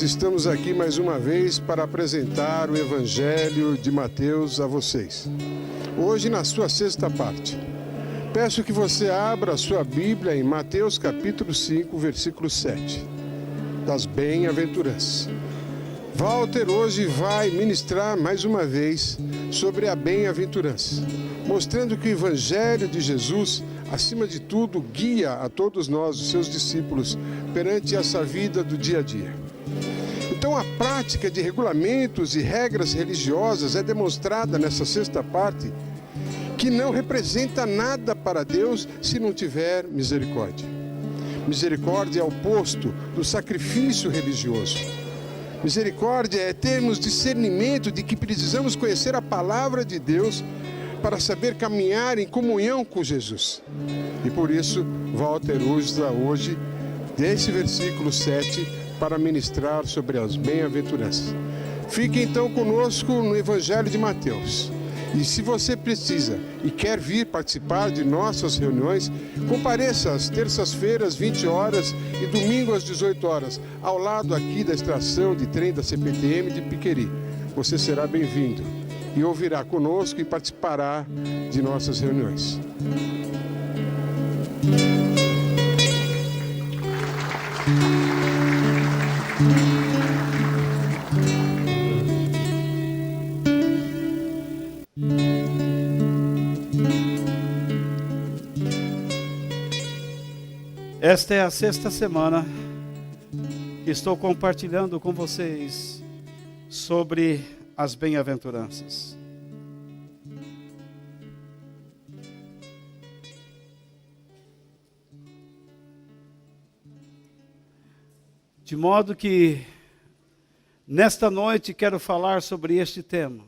Estamos aqui mais uma vez para apresentar o Evangelho de Mateus a vocês. Hoje na sua sexta parte. Peço que você abra a sua Bíblia em Mateus capítulo 5, versículo 7, das bem-aventuranças. Walter hoje vai ministrar mais uma vez sobre a bem-aventurança, mostrando que o Evangelho de Jesus, acima de tudo, guia a todos nós, os seus discípulos, perante essa vida do dia a dia. Então a prática de regulamentos e regras religiosas é demonstrada nessa sexta parte que não representa nada para Deus se não tiver misericórdia. Misericórdia é o oposto do sacrifício religioso. Misericórdia é termos discernimento de que precisamos conhecer a palavra de Deus para saber caminhar em comunhão com Jesus. E por isso, Walter usa hoje desse versículo 7 para ministrar sobre as bem-aventuranças. Fique então conosco no Evangelho de Mateus. E se você precisa e quer vir participar de nossas reuniões, compareça às terças-feiras, 20 horas e domingo às 18 horas, ao lado aqui da estação de trem da CPTM de Piqueri. Você será bem-vindo e ouvirá conosco e participará de nossas reuniões. Esta é a sexta semana que estou compartilhando com vocês sobre as bem-aventuranças. De modo que, nesta noite, quero falar sobre este tema.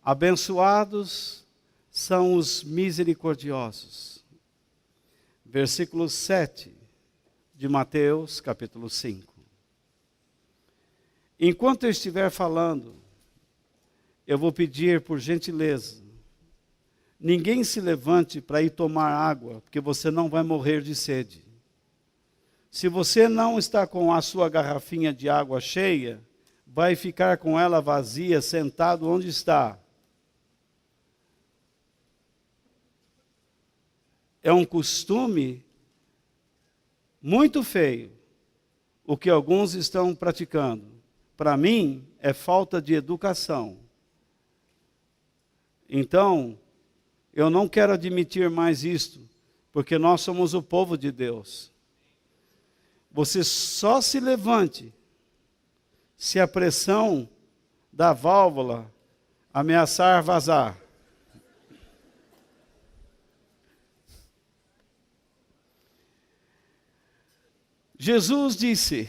Abençoados são os misericordiosos. Versículo 7 de Mateus, capítulo 5. Enquanto eu estiver falando, eu vou pedir por gentileza, ninguém se levante para ir tomar água, porque você não vai morrer de sede. Se você não está com a sua garrafinha de água cheia, vai ficar com ela vazia, sentado onde está. É um costume muito feio o que alguns estão praticando. Para mim, é falta de educação. Então, eu não quero admitir mais isto, porque nós somos o povo de Deus. Você só se levante se a pressão da válvula ameaçar vazar. Jesus disse: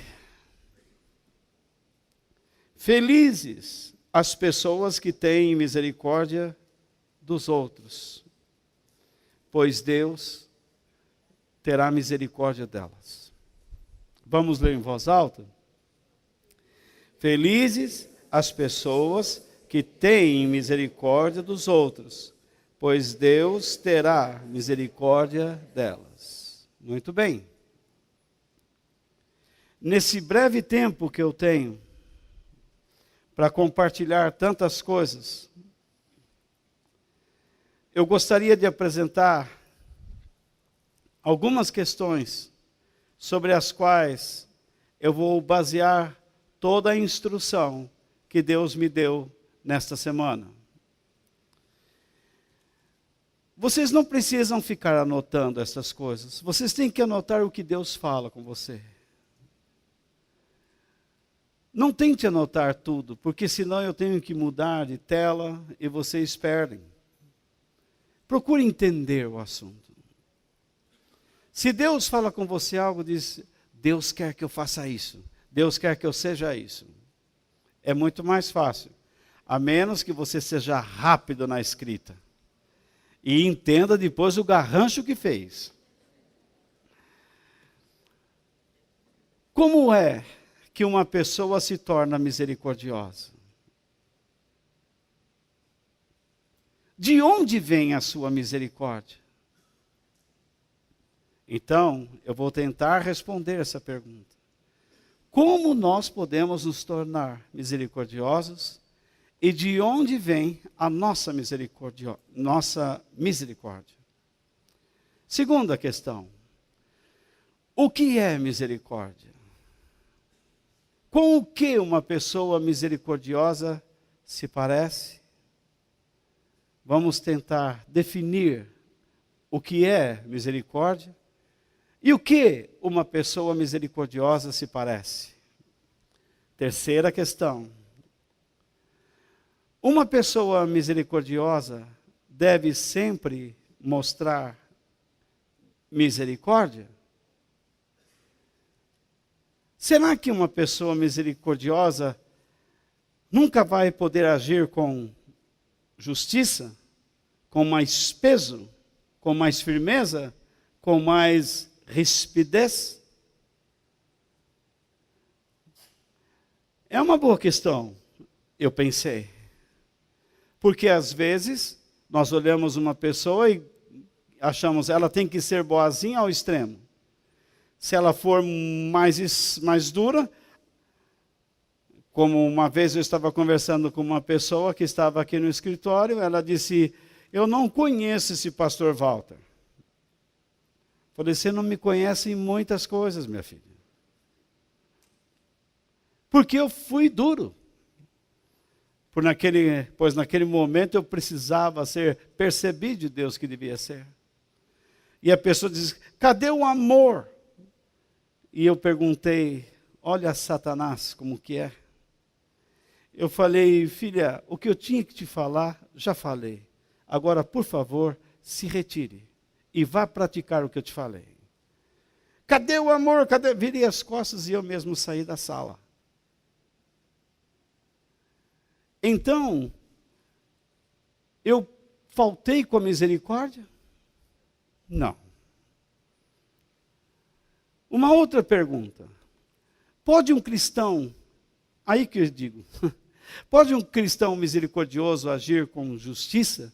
felizes as pessoas que têm misericórdia dos outros, pois Deus terá misericórdia delas. Vamos ler em voz alta? Felizes as pessoas que têm misericórdia dos outros, pois Deus terá misericórdia delas. Muito bem. Nesse breve tempo que eu tenho para compartilhar tantas coisas, eu gostaria de apresentar algumas questões sobre as quais eu vou basear toda a instrução que Deus me deu nesta semana. Vocês não precisam ficar anotando essas coisas. Vocês têm que anotar o que Deus fala com você. Não tente anotar tudo, porque senão eu tenho que mudar de tela e vocês perdem. Procure entender o assunto. Se Deus fala com você algo, diz: Deus quer que eu faça isso. Deus quer que eu seja isso. é muito mais fácil, a menos que você seja rápido na escrita e entenda depois o garrancho que fez. Como é que uma pessoa se torna misericordiosa? De onde vem a sua misericórdia? Então, eu vou tentar responder essa pergunta. Como nós podemos nos tornar misericordiosos e de onde vem a nossa misericórdia? Segunda questão. O que é misericórdia? Com o que uma pessoa misericordiosa se parece? Vamos tentar definir o que é misericórdia e o que uma pessoa misericordiosa se parece. Terceira questão. Uma pessoa misericordiosa deve sempre mostrar misericórdia? Será que uma pessoa misericordiosa nunca vai poder agir com justiça, com mais peso, com mais firmeza, com mais rispidez? É uma boa questão, eu pensei. Porque às vezes nós olhamos uma pessoa e achamos ela tem que ser boazinha ao extremo. Se ela for mais dura, como uma vez eu estava conversando com uma pessoa que estava aqui no escritório, ela disse, eu não conheço esse pastor Walter. Falei, você não me conhece em muitas coisas, minha filha. Porque eu fui duro. Pois naquele momento eu precisava ser percebido de Deus que devia ser. E a pessoa diz, cadê o amor? E eu perguntei, olha Satanás como que é. Eu falei, filha, o que eu tinha que te falar, já falei. Agora, por favor, se retire e vá praticar o que eu te falei. Cadê o amor? Cadê? Virei as costas e eu mesmo saí da sala. Então, eu faltei com a misericórdia? Não. Uma outra pergunta. Pode um cristão, aí que eu digo, pode um cristão misericordioso agir com justiça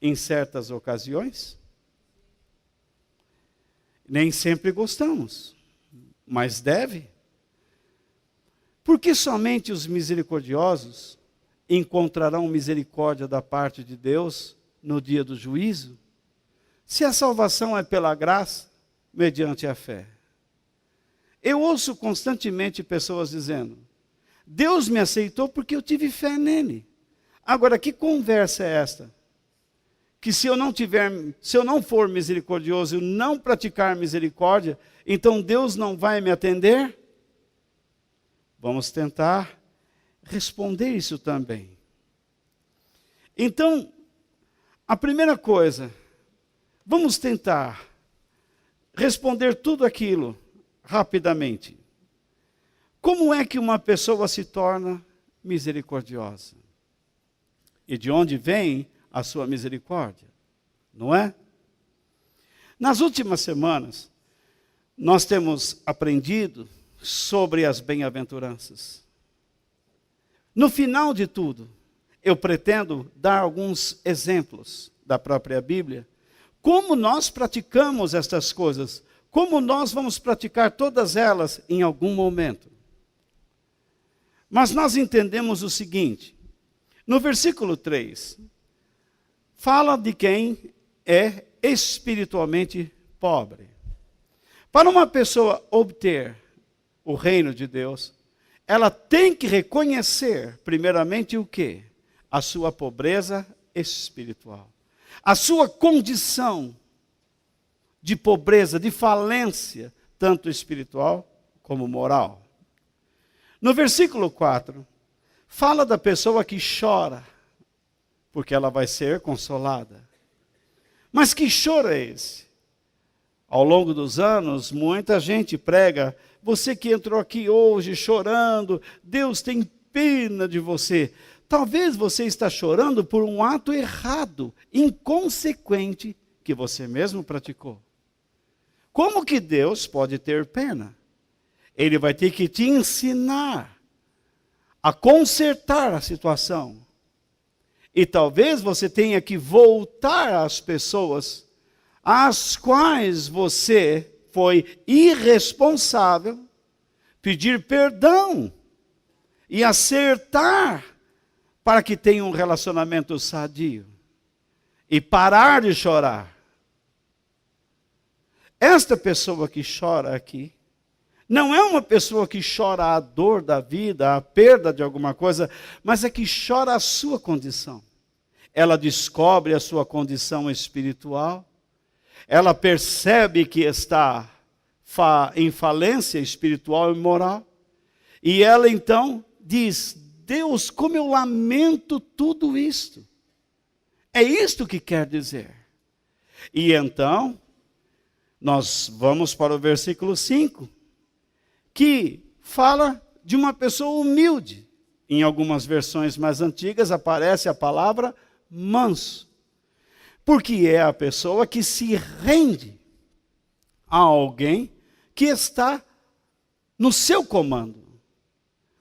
em certas ocasiões? Nem sempre gostamos, mas deve. Porque somente os misericordiosos encontrarão misericórdia da parte de Deus no dia do juízo? Se a salvação é pela graça, mediante a fé. Eu ouço constantemente pessoas dizendo, Deus me aceitou porque eu tive fé nele. Agora, que conversa é esta? Que se eu não for misericordioso e não praticar misericórdia, então Deus não vai me atender? Vamos tentar responder isso também. Então, a primeira coisa, vamos tentar responder tudo aquilo rapidamente. Como é que uma pessoa se torna misericordiosa? E de onde vem a sua misericórdia? Não é? Nas últimas semanas, nós temos aprendido sobre as bem-aventuranças. No final de tudo, eu pretendo dar alguns exemplos da própria Bíblia, como nós praticamos estas coisas, como nós vamos praticar todas elas em algum momento. Mas nós entendemos o seguinte, no versículo 3, fala de quem é espiritualmente pobre. Para uma pessoa obter o reino de Deus, ela tem que reconhecer, primeiramente, o quê? A sua pobreza espiritual. A sua condição de pobreza, de falência, tanto espiritual como moral. No versículo 4, fala da pessoa que chora, porque ela vai ser consolada. Mas que choro é esse? Ao longo dos anos, muita gente prega, você que entrou aqui hoje chorando, Deus tem pena de você. Talvez você está chorando por um ato errado, inconsequente, que você mesmo praticou. Como que Deus pode ter pena? Ele vai ter que te ensinar a consertar a situação. E talvez você tenha que voltar às pessoas às quais você foi irresponsável, pedir perdão e acertar para que tenha um relacionamento sadio e parar de chorar. Esta pessoa que chora aqui não é uma pessoa que chora a dor da vida, a perda de alguma coisa, mas é que chora a sua condição. Ela descobre a sua condição espiritual, ela percebe que está em falência espiritual e moral, e ela então diz: Deus, como eu lamento tudo isto. É isto que quer dizer. E então, nós vamos para o versículo 5, que fala de uma pessoa humilde. Em algumas versões mais antigas aparece a palavra manso. Porque é a pessoa que se rende a alguém que está no seu comando,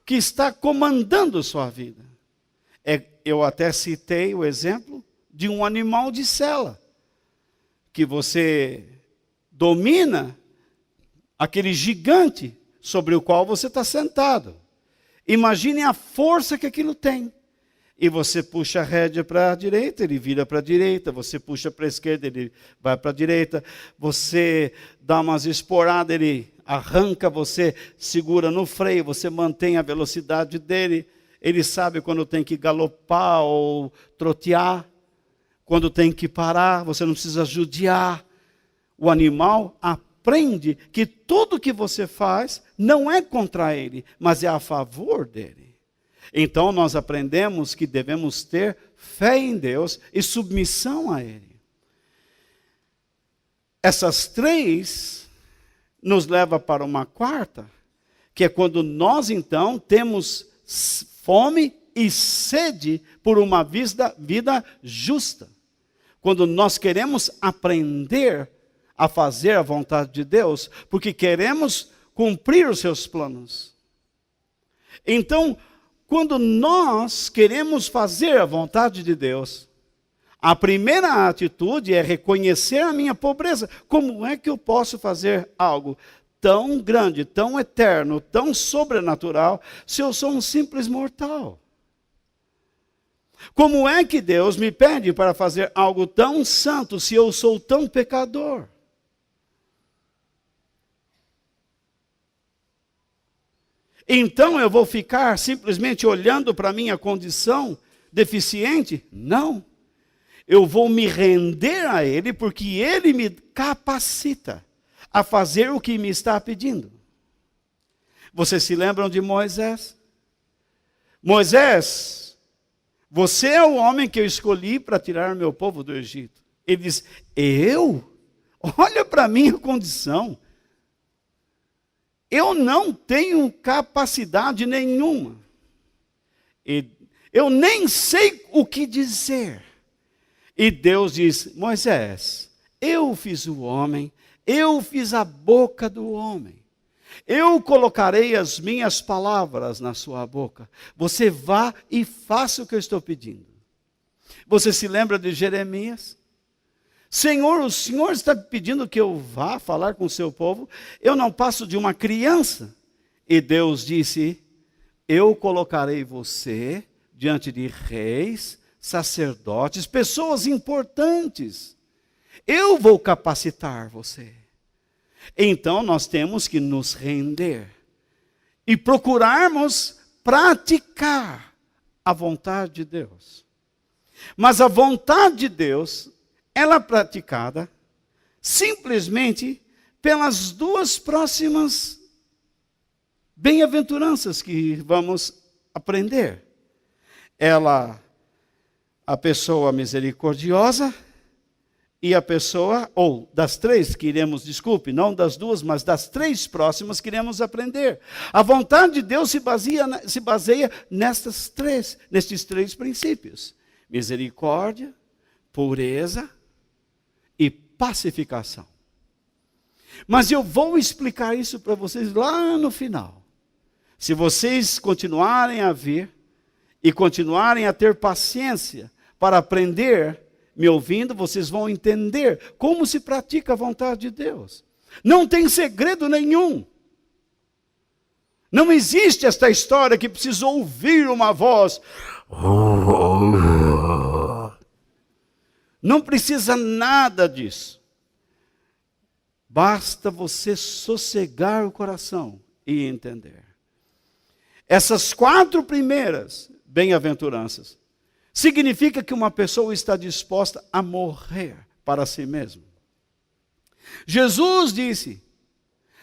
que está comandando sua vida. Eu até citei o exemplo de um animal de sela, que você domina aquele gigante sobre o qual você está sentado. Imagine a força que aquilo tem. E você puxa a rédea para a direita, ele vira para a direita. Você puxa para a esquerda, ele vai para a direita. Você dá umas esporadas, ele arranca, você segura no freio, você mantém a velocidade dele. Ele sabe quando tem que galopar ou trotear, quando tem que parar, você não precisa judiar. O animal aprende que tudo que você faz não é contra ele, mas é a favor dele. Então nós aprendemos que devemos ter fé em Deus e submissão a Ele. Essas três nos levam para uma quarta, que é quando nós então temos fome e sede por uma vida justa. Quando nós queremos aprender a fazer a vontade de Deus, porque queremos cumprir os seus planos. Então, quando nós queremos fazer a vontade de Deus, a primeira atitude é reconhecer a minha pobreza. Como é que eu posso fazer algo tão grande, tão eterno, tão sobrenatural, se eu sou um simples mortal? Como é que Deus me pede para fazer algo tão santo, se eu sou tão pecador? Então eu vou ficar simplesmente olhando para a minha condição deficiente? Não. Eu vou me render a Ele, porque Ele me capacita a fazer o que me está pedindo. Vocês se lembram de Moisés? Moisés, você é o homem que eu escolhi para tirar meu povo do Egito. Ele diz: eu? Olha para a minha condição. Eu não tenho capacidade nenhuma. Eu nem sei o que dizer. E Deus diz: Moisés, eu fiz o homem, eu fiz a boca do homem. Eu colocarei as minhas palavras na sua boca. Você vá e faça o que eu estou pedindo. Você se lembra de Jeremias? Senhor, o Senhor está pedindo que eu vá falar com o seu povo. Eu não passo de uma criança. E Deus disse: eu colocarei você diante de reis, sacerdotes, pessoas importantes. Eu vou capacitar você. Então nós temos que nos render e procurarmos praticar a vontade de Deus. Mas a vontade de Deus, ela é praticada simplesmente pelas duas próximas bem-aventuranças que vamos aprender. A pessoa misericordiosa e a pessoa, ou das três que iremos, desculpe, não das duas, mas das três próximas que iremos aprender. A vontade de Deus se baseia nestes três princípios: misericórdia, pureza e pacificação. Mas eu vou explicar isso para vocês lá no final. Se vocês continuarem a vir e continuarem a ter paciência para aprender, me ouvindo, vocês vão entender como se pratica a vontade de Deus. Não tem segredo nenhum. Não existe esta história que precisa ouvir uma voz. Não precisa nada disso. Basta você sossegar o coração e entender. Essas 4 primeiras bem-aventuranças significa que uma pessoa está disposta a morrer para si mesmo. Jesus disse: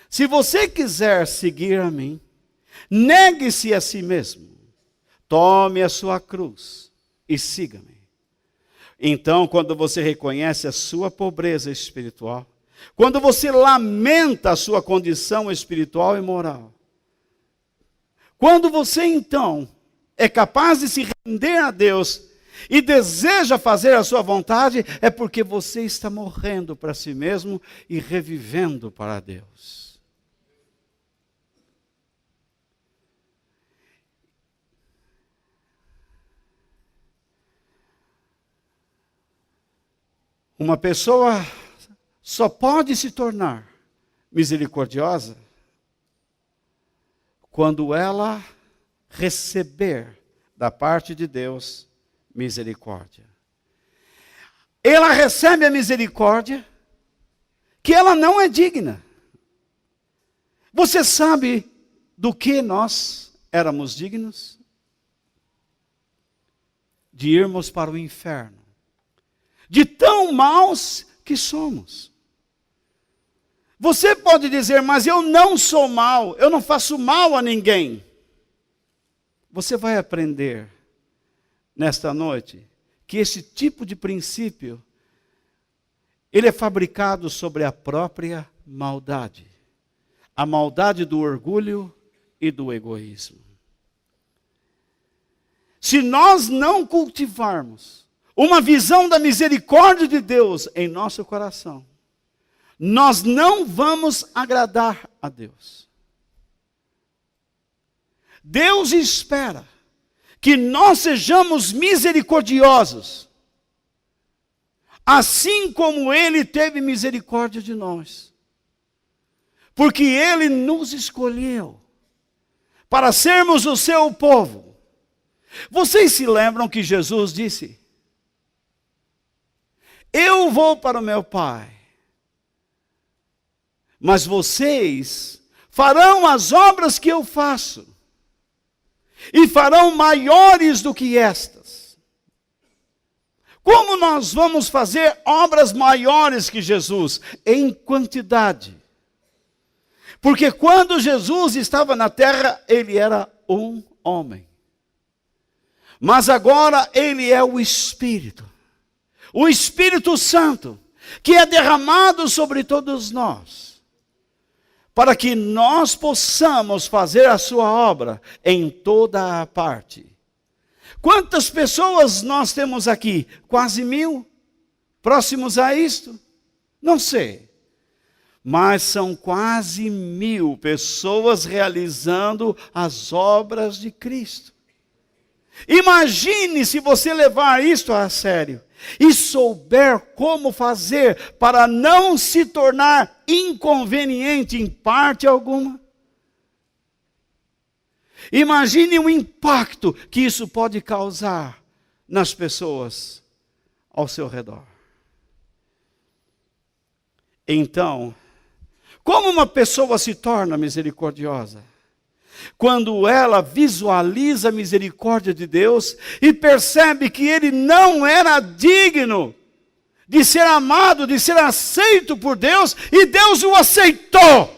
se você quiser seguir a mim, negue-se a si mesmo, tome a sua cruz e siga-me. Então, quando você reconhece a sua pobreza espiritual, quando você lamenta a sua condição espiritual e moral, quando você então é capaz de se render a Deus e deseja fazer a sua vontade, é porque você está morrendo para si mesmo e revivendo para Deus. Uma pessoa só pode se tornar misericordiosa quando ela receber da parte de Deus misericórdia. Ela recebe a misericórdia que ela não é digna. Você sabe do que nós éramos dignos? De irmos para o inferno. De tão maus que somos. Você pode dizer, mas eu não sou mau, eu não faço mal a ninguém. Você vai aprender nesta noite que esse tipo de princípio, ele é fabricado sobre a própria maldade. A maldade do orgulho e do egoísmo. Se nós não cultivarmos uma visão da misericórdia de Deus em nosso coração, nós não vamos agradar a Deus. Deus espera que nós sejamos misericordiosos, assim como Ele teve misericórdia de nós. Porque Ele nos escolheu para sermos o seu povo. Vocês se lembram que Jesus disse: eu vou para o meu Pai, mas vocês farão as obras que eu faço, e farão maiores do que estas. Como nós vamos fazer obras maiores que Jesus? Em quantidade. Porque quando Jesus estava na terra, ele era um homem. Mas agora ele é o Espírito Santo, que é derramado sobre todos nós, para que nós possamos fazer a sua obra em toda a parte. Quantas pessoas nós temos aqui? Quase 1000? Próximos a isto? Não sei. Mas são quase 1000 pessoas realizando as obras de Cristo. Imagine se você levar isto a sério e souber como fazer para não se tornar inconveniente em parte alguma. Imagine o impacto que isso pode causar nas pessoas ao seu redor. Então, como uma pessoa se torna misericordiosa? Quando ela visualiza a misericórdia de Deus e percebe que ele não era digno de ser amado, de ser aceito por Deus, e Deus o aceitou.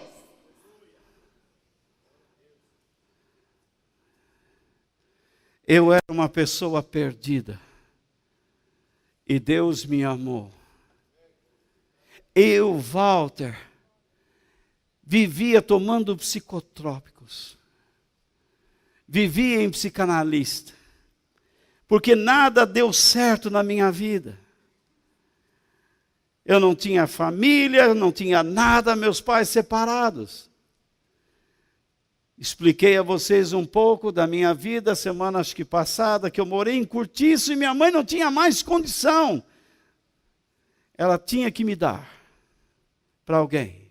Eu era uma pessoa perdida e Deus me amou Eu, Walter, vivia tomando psicotrópicos. Vivia em psicanalista. Porque nada deu certo na minha vida. Eu não tinha família, não tinha nada, meus pais separados. Expliquei a vocês um pouco da minha vida, semana acho que passada, que eu morei em Cortiço e minha mãe não tinha mais condição. Ela tinha que me dar para alguém.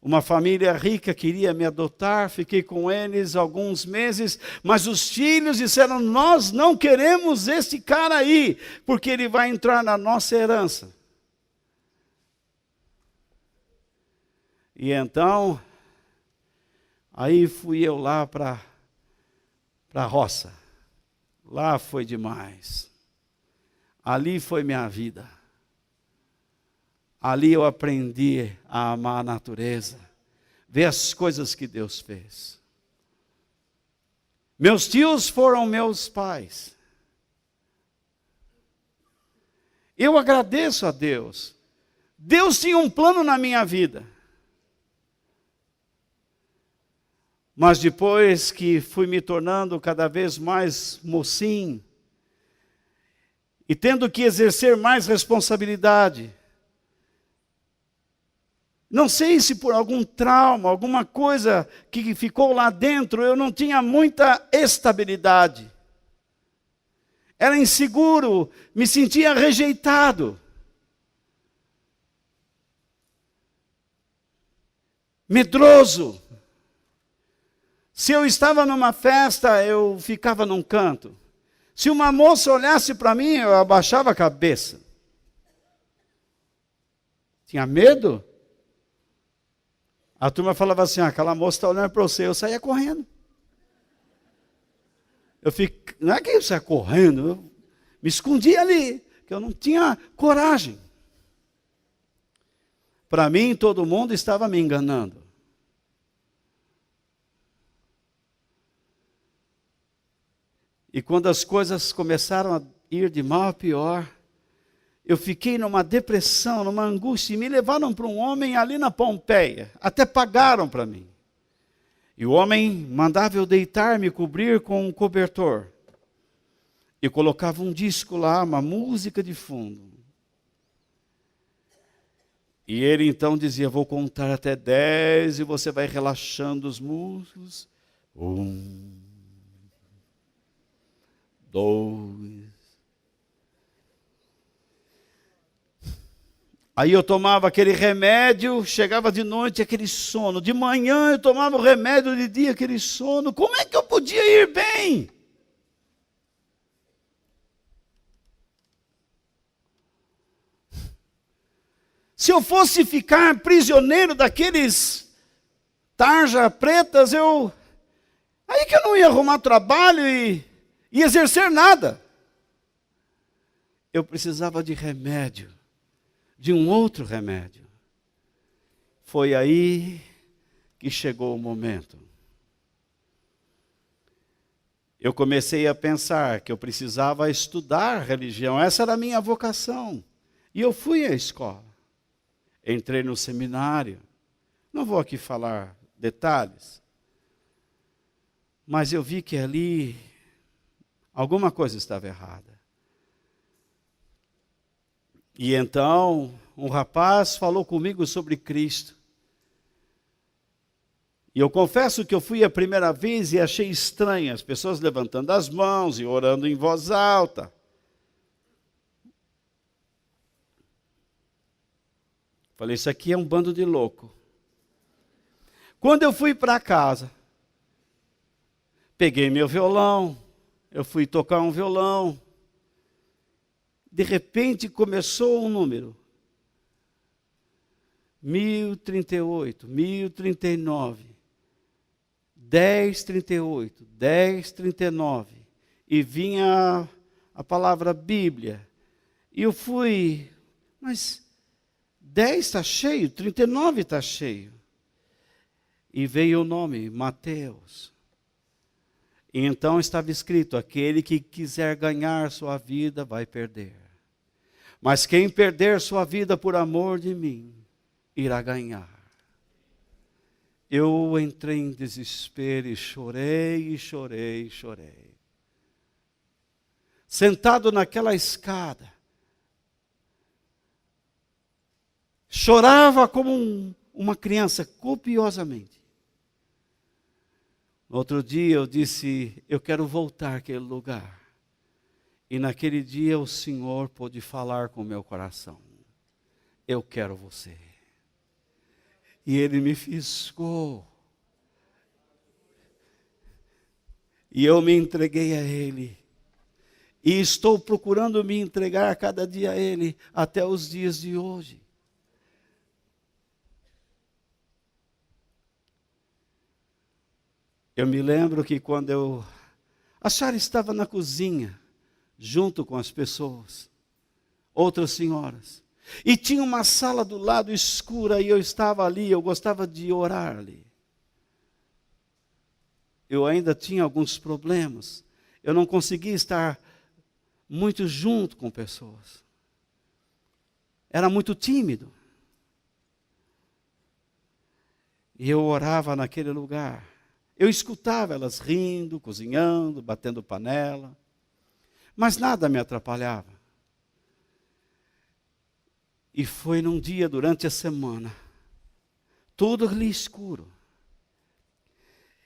Uma família rica queria me adotar, fiquei com eles alguns meses, mas os filhos disseram, nós não queremos esse cara aí, porque ele vai entrar na nossa herança. E então, aí fui eu lá para a roça. Lá foi demais. Ali foi minha vida. Ali eu aprendi a amar a natureza, ver as coisas que Deus fez. Meus tios foram meus pais. Eu agradeço a Deus. Deus tinha um plano na minha vida. Mas depois que fui me tornando cada vez mais mocinho, e tendo que exercer mais responsabilidade, não sei se por algum trauma, alguma coisa que ficou lá dentro, eu não tinha muita estabilidade. Era inseguro, me sentia rejeitado. Medroso. Se eu estava numa festa, eu ficava num canto. Se uma moça olhasse para mim, eu abaixava a cabeça. Tinha medo? A turma falava assim, aquela moça está olhando para você, eu saía correndo. Não é que eu saia correndo, eu me escondia ali, que eu não tinha coragem. Para mim, todo mundo estava me enganando. E quando as coisas começaram a ir de mal a pior, eu fiquei numa depressão, numa angústia, e me levaram para um homem ali na Pompeia. Até pagaram para mim. E o homem mandava eu deitar, me cobrir com um cobertor. E colocava um disco lá, uma música de fundo. E ele então dizia, vou contar até 10 e você vai relaxando os músculos. 1, 2. Aí eu tomava aquele remédio, chegava de noite aquele sono. De manhã eu tomava o remédio, de dia aquele sono. Como é que eu podia ir bem? Se eu fosse ficar prisioneiro daqueles tarja pretas, aí que eu não ia arrumar trabalho e exercer nada. Eu precisava de remédio, de um outro remédio. Foi aí que chegou o momento. Eu comecei a pensar que eu precisava estudar religião, essa era a minha vocação. E eu fui à escola, entrei no seminário, não vou aqui falar detalhes, mas eu vi que ali alguma coisa estava errada. E então, um rapaz falou comigo sobre Cristo. E eu confesso que eu fui a primeira vez e achei estranho as pessoas levantando as mãos e orando em voz alta. Falei, isso aqui é um bando de louco. Quando eu fui para casa, peguei meu violão, eu fui tocar um violão. De repente começou um número. 1038, 1039, 1038, 1039. E vinha a palavra Bíblia. E eu fui, mas 10 está cheio, 39 está cheio. E veio o nome, Mateus. E então estava escrito, aquele que quiser ganhar sua vida vai perder. Mas quem perder sua vida por amor de mim, irá ganhar. Eu entrei em desespero e chorei, e chorei, e chorei. Sentado naquela escada, chorava como uma criança, copiosamente. No outro dia eu disse, eu quero voltar àquele lugar. E naquele dia o Senhor pôde falar com o meu coração. Eu quero você. E Ele me fisgou. E eu me entreguei a Ele. E estou procurando me entregar a cada dia a Ele, até os dias de hoje. Eu me lembro que quando a Sara estava na cozinha, junto com as pessoas, outras senhoras, e tinha uma sala do lado escura, e eu estava ali, eu gostava de orar ali. Eu ainda tinha alguns problemas, eu não conseguia estar muito junto com pessoas, era muito tímido, e eu orava naquele lugar. Eu escutava elas rindo, cozinhando, batendo panela, mas nada me atrapalhava. E foi num dia durante a semana, tudo ali escuro,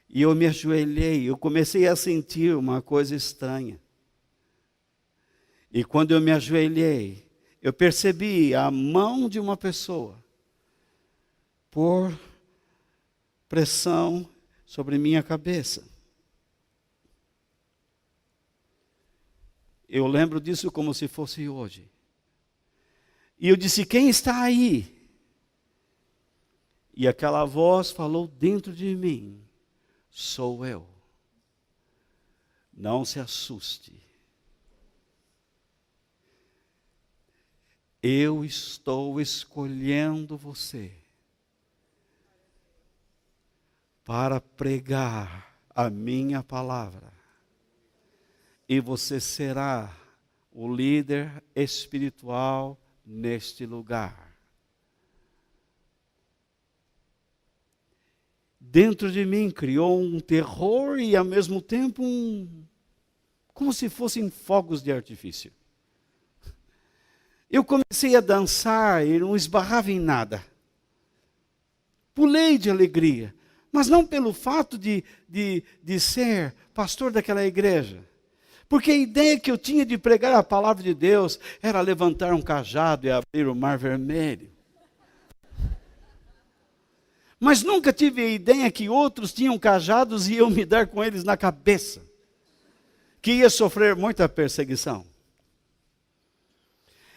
e eu me ajoelhei, eu comecei a sentir uma coisa estranha. E quando eu me ajoelhei, eu percebi a mão de uma pessoa, por pressão sobre minha cabeça. Eu lembro disso como se fosse hoje. E eu disse, quem está aí? E aquela voz falou dentro de mim, sou eu. Não se assuste. Eu estou escolhendo você para pregar a minha palavra. E você será o líder espiritual neste lugar. Dentro de mim criou um terror e ao mesmo tempo como se fossem fogos de artifício. Eu comecei a dançar e não esbarrava em nada. Pulei de alegria. Mas não pelo fato de ser pastor daquela igreja. Porque a ideia que eu tinha de pregar a palavra de Deus era levantar um cajado e abrir o mar vermelho. Mas nunca tive a ideia que outros tinham cajados e eu me dar com eles na cabeça. Que ia sofrer muita perseguição.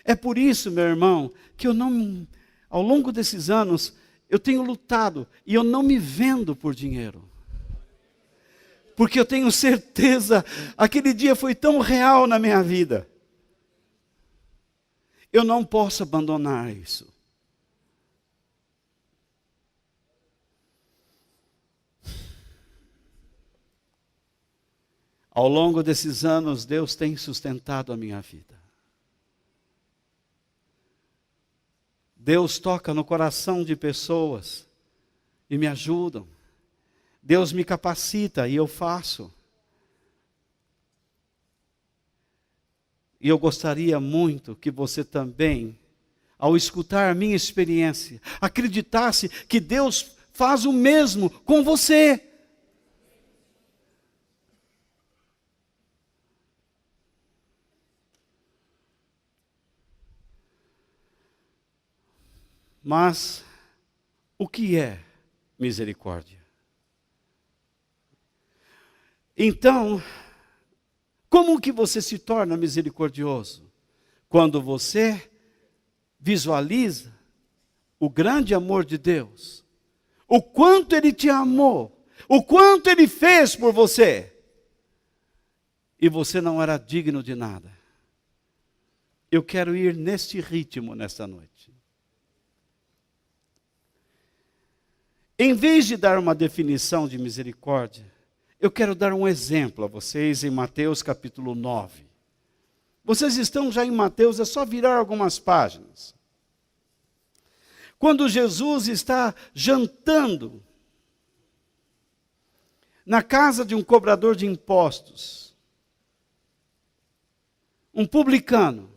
É por isso, meu irmão, que ao longo desses anos, eu tenho lutado e eu não me vendo por dinheiro. Porque eu tenho certeza, aquele dia foi tão real na minha vida. Eu não posso abandonar isso. Ao longo desses anos, Deus tem sustentado a minha vida. Deus toca no coração de pessoas e me ajudam. Deus me capacita e eu faço. E eu gostaria muito que você também, ao escutar a minha experiência, acreditasse que Deus faz o mesmo com você. Mas o que é misericórdia? Então, como que você se torna misericordioso? Quando você visualiza o grande amor de Deus, o quanto Ele te amou, o quanto Ele fez por você, e você não era digno de nada. Eu quero ir neste ritmo nesta noite. Em vez de dar uma definição de misericórdia, eu quero dar um exemplo a vocês em Mateus capítulo 9. Vocês estão já em Mateus, é só virar algumas páginas. Quando Jesus está jantando na casa de um cobrador de impostos, um publicano,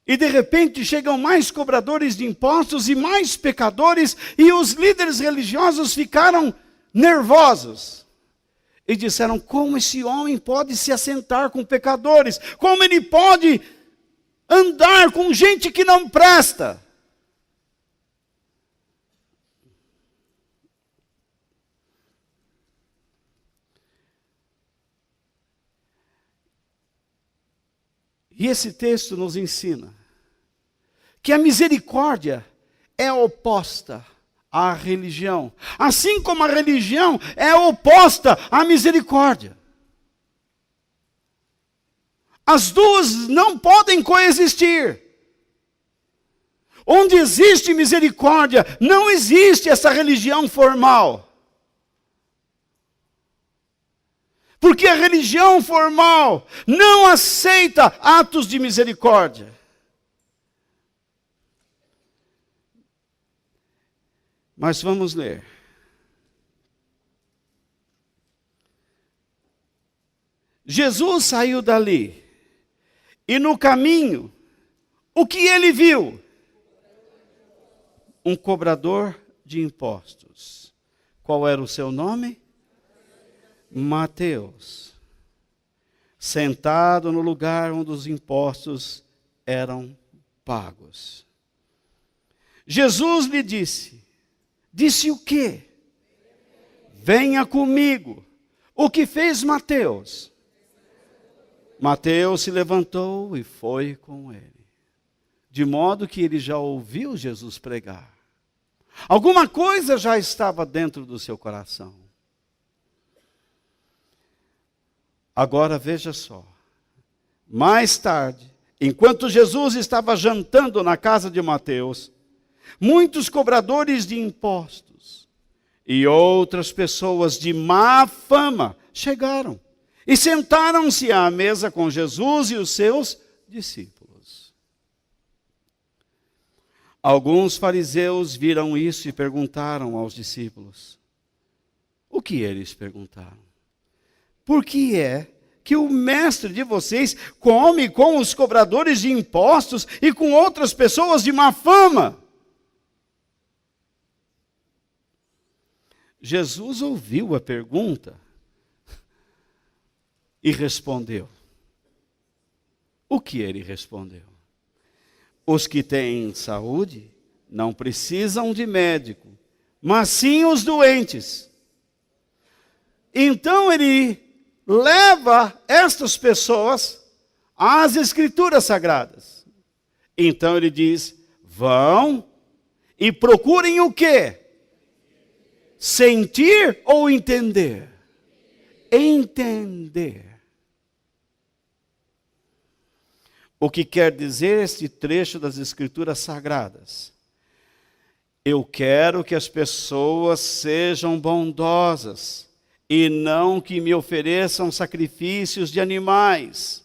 e de repente chegam mais cobradores de impostos e mais pecadores, e os líderes religiosos ficaram nervosos. E disseram: como esse homem pode se assentar com pecadores? Como ele pode andar com gente que não presta? E esse texto nos ensina que a misericórdia é oposta à religião, assim como a religião é oposta à misericórdia. As duas não podem coexistir. Onde existe misericórdia, não existe essa religião formal. Porque a religião formal não aceita atos de misericórdia. Mas vamos ler. Jesus saiu dali, e no caminho, o que ele viu? Um cobrador de impostos. Qual era o seu nome? Mateus. Sentado no lugar onde os impostos eram pagos. Jesus lhe disse o quê? Venha comigo. O que fez Mateus? Mateus se levantou e foi com ele. De modo que ele já ouviu Jesus pregar. Alguma coisa já estava dentro do seu coração. Agora veja só. Mais tarde, enquanto Jesus estava jantando na casa de Mateus, muitos cobradores de impostos e outras pessoas de má fama chegaram e sentaram-se à mesa com Jesus e os seus discípulos. Alguns fariseus viram isso e perguntaram aos discípulos. O que eles perguntaram? Por que é que o mestre de vocês come com os cobradores de impostos e com outras pessoas de má fama? Jesus ouviu a pergunta e respondeu. O que ele respondeu? Os que têm saúde não precisam de médico, mas sim os doentes. Então ele leva estas pessoas às Escrituras Sagradas. Então ele diz: vão e procurem o quê? Sentir ou entender? Entender. O que quer dizer este trecho das Escrituras Sagradas? Eu quero que as pessoas sejam bondosas e não que me ofereçam sacrifícios de animais,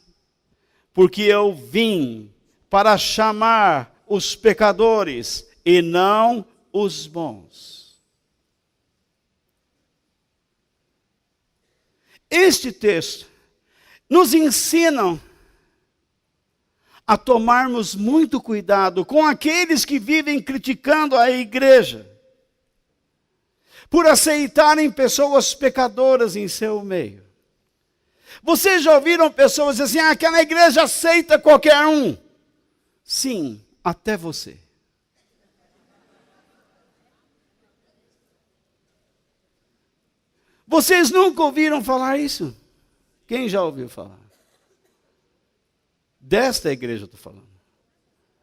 porque eu vim para chamar os pecadores e não os bons. Este texto nos ensina a tomarmos muito cuidado com aqueles que vivem criticando a igreja, por aceitarem pessoas pecadoras em seu meio. Vocês já ouviram pessoas dizer assim: aquela igreja aceita qualquer um? Sim, até você. Vocês nunca ouviram falar isso? Quem já ouviu falar? Desta igreja eu estou falando.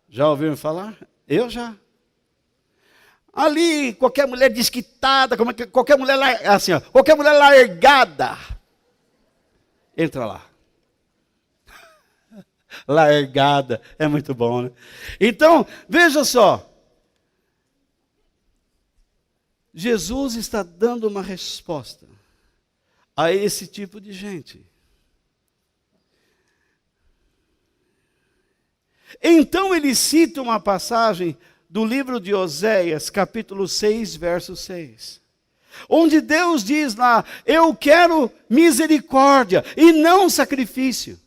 Já ouviram falar? Eu já. Ali, qualquer mulher desquitada, qualquer mulher assim, ó, qualquer mulher largada, entra lá. Largada, é muito bom, né? Então, veja só. Jesus está dando uma resposta a esse tipo de gente. Então ele cita uma passagem do livro de Oséias, capítulo 6, verso 6. Onde Deus diz lá: eu quero misericórdia e não sacrifício.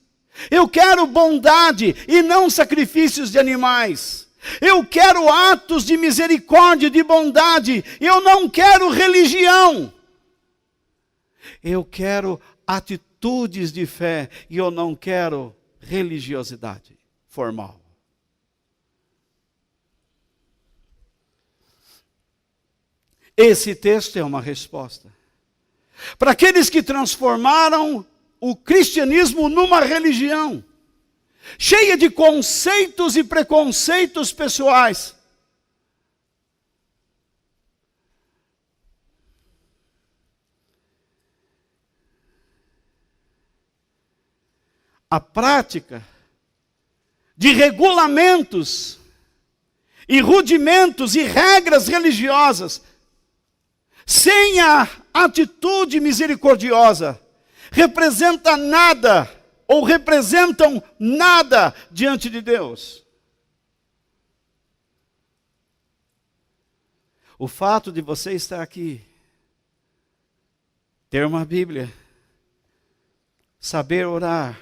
Eu quero bondade e não sacrifícios de animais. Eu quero atos de misericórdia e de bondade. Eu não quero religião. Eu quero atitudes de fé e eu não quero religiosidade formal. Esse texto é uma resposta para aqueles que transformaram o cristianismo numa religião, cheia de conceitos e preconceitos pessoais. A prática de regulamentos e rudimentos e regras religiosas, sem a atitude misericordiosa, representa nada, ou representam nada diante de Deus. O fato de você estar aqui, ter uma Bíblia, saber orar,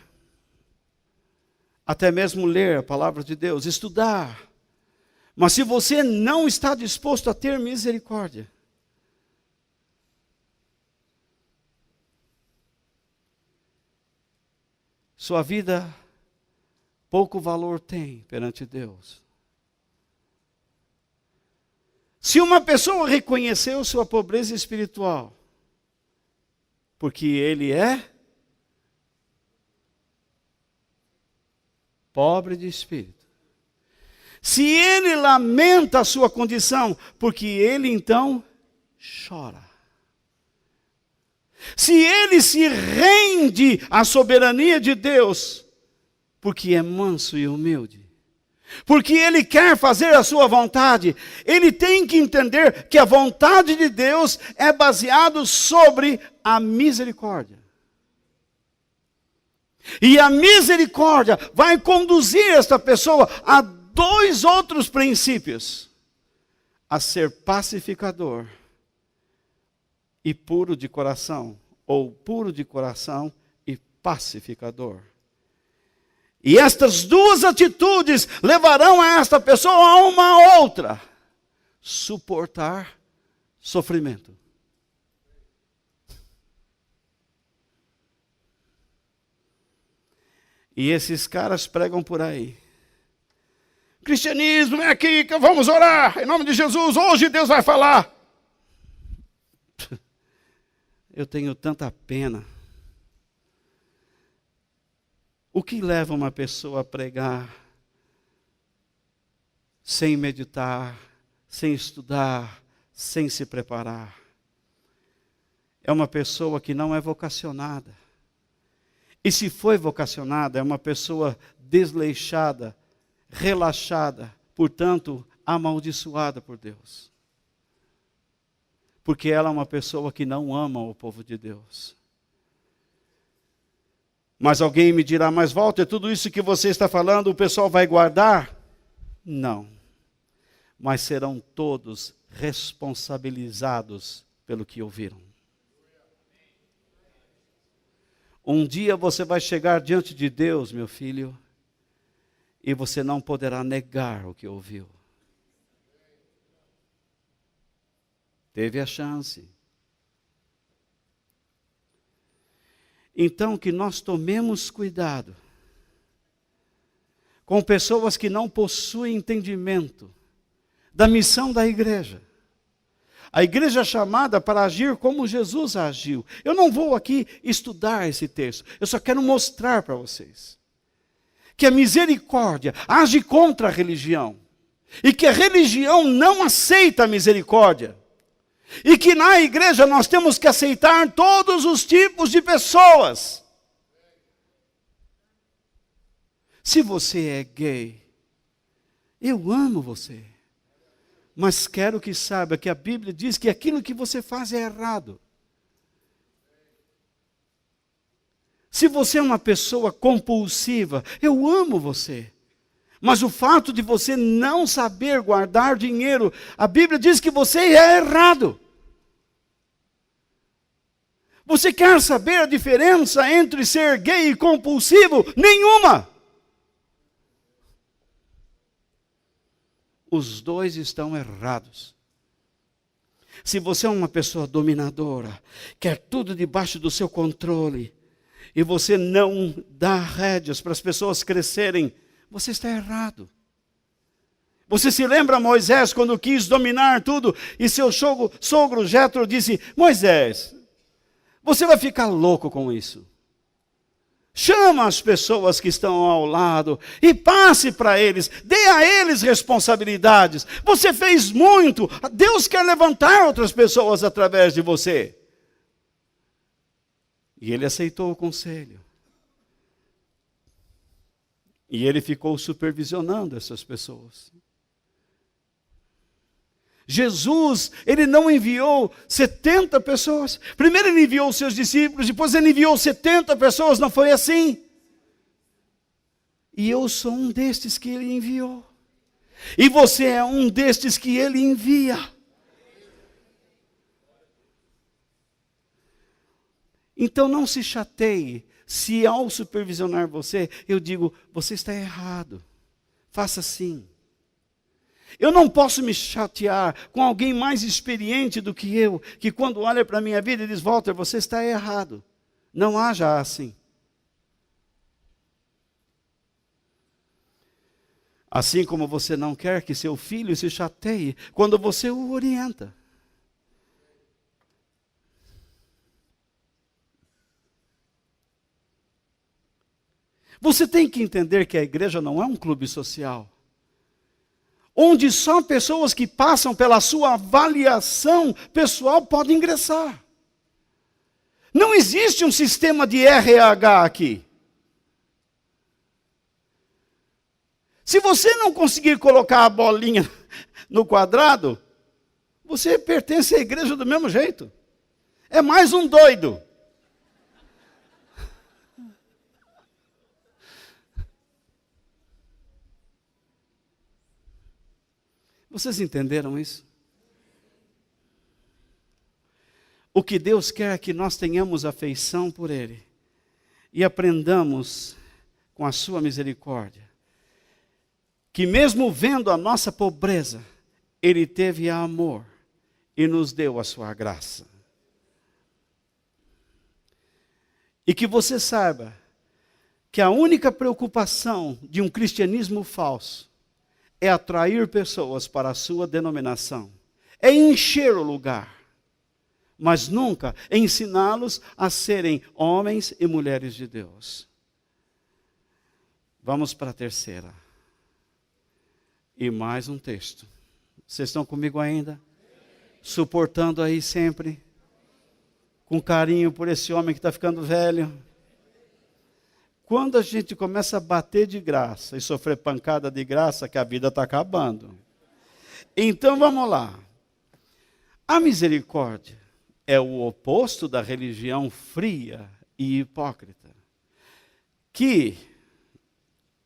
até mesmo ler a palavra de Deus, estudar, mas se você não está disposto a ter misericórdia, sua vida pouco valor tem perante Deus. Se uma pessoa reconheceu sua pobreza espiritual, porque ele é pobre de espírito, se ele lamenta a sua condição, porque ele então chora. Se ele se rende à soberania de Deus, porque é manso e humilde, porque ele quer fazer a sua vontade, ele tem que entender que a vontade de Deus é baseada sobre a misericórdia. E a misericórdia vai conduzir esta pessoa a dois outros princípios: a ser pacificador e puro de coração, ou puro de coração e pacificador. E estas duas atitudes levarão a esta pessoa a uma outra: suportar sofrimento. E esses caras pregam por aí: cristianismo é aqui, que vamos orar, em nome de Jesus, hoje Deus vai falar. Eu tenho tanta pena. O que leva uma pessoa a pregar sem meditar, sem estudar, sem se preparar? É uma pessoa que não é vocacionada. E se foi vocacionada, é uma pessoa desleixada, relaxada, portanto, amaldiçoada por Deus. Porque ela é uma pessoa que não ama o povo de Deus. Mas alguém me dirá: mas Walter, tudo isso que você está falando, o pessoal vai guardar? Não. Mas serão todos responsabilizados pelo que ouviram. Um dia você vai chegar diante de Deus, meu filho, e você não poderá negar o que ouviu. Teve a chance. Então, que nós tomemos cuidado com pessoas que não possuem entendimento da missão da igreja. A igreja é chamada para agir como Jesus agiu. Eu não vou aqui estudar esse texto, eu só quero mostrar para vocês que a misericórdia age contra a religião, e que a religião não aceita a misericórdia. E que na igreja nós temos que aceitar todos os tipos de pessoas. Se você é gay, eu amo você. Mas quero que saiba que a Bíblia diz que aquilo que você faz é errado. Se você é uma pessoa compulsiva, eu amo você. Mas o fato de você não saber guardar dinheiro, a Bíblia diz que você é errado. Você quer saber a diferença entre ser gay e compulsivo? Nenhuma! Os dois estão errados. Se você é uma pessoa dominadora, quer tudo debaixo do seu controle, e você não dá rédeas para as pessoas crescerem, você está errado. Você se lembra Moisés quando quis dominar tudo, e seu sogro Jétro disse: Moisés, você vai ficar louco com isso. Chama as pessoas que estão ao lado e passe para eles, dê a eles responsabilidades. Você fez muito, Deus quer levantar outras pessoas através de você. E ele aceitou o conselho. E ele ficou supervisionando essas pessoas. Jesus, ele não enviou 70 pessoas. Primeiro ele enviou os seus discípulos, depois ele enviou 70 pessoas, não foi assim? E eu sou um destes que ele enviou. E você é um destes que ele envia. Então não se chateie se ao supervisionar você, eu digo, você está errado. Faça assim. Eu não posso me chatear com alguém mais experiente do que eu, que quando olha para a minha vida e diz: Walter, você está errado. Não haja assim. Assim como você não quer que seu filho se chateie quando você o orienta. Você tem que entender que a igreja não é um clube social, onde só pessoas que passam pela sua avaliação pessoal podem ingressar. Não existe um sistema de RH aqui. Se você não conseguir colocar a bolinha no quadrado, você pertence à igreja do mesmo jeito. É mais um doido. Vocês entenderam isso? O que Deus quer é que nós tenhamos afeição por Ele e aprendamos com a sua misericórdia que mesmo vendo a nossa pobreza, Ele teve amor e nos deu a sua graça. E que você saiba que a única preocupação de um cristianismo falso é atrair pessoas para a sua denominação, é encher o lugar, mas nunca ensiná-los a serem homens e mulheres de Deus. Vamos para a terceira. E mais um texto. Vocês estão comigo ainda? Suportando aí sempre, com carinho por esse homem que está ficando velho. Quando a gente começa a bater de graça e sofrer pancada de graça, que a vida está acabando. Então vamos lá. A misericórdia é o oposto da religião fria e hipócrita, que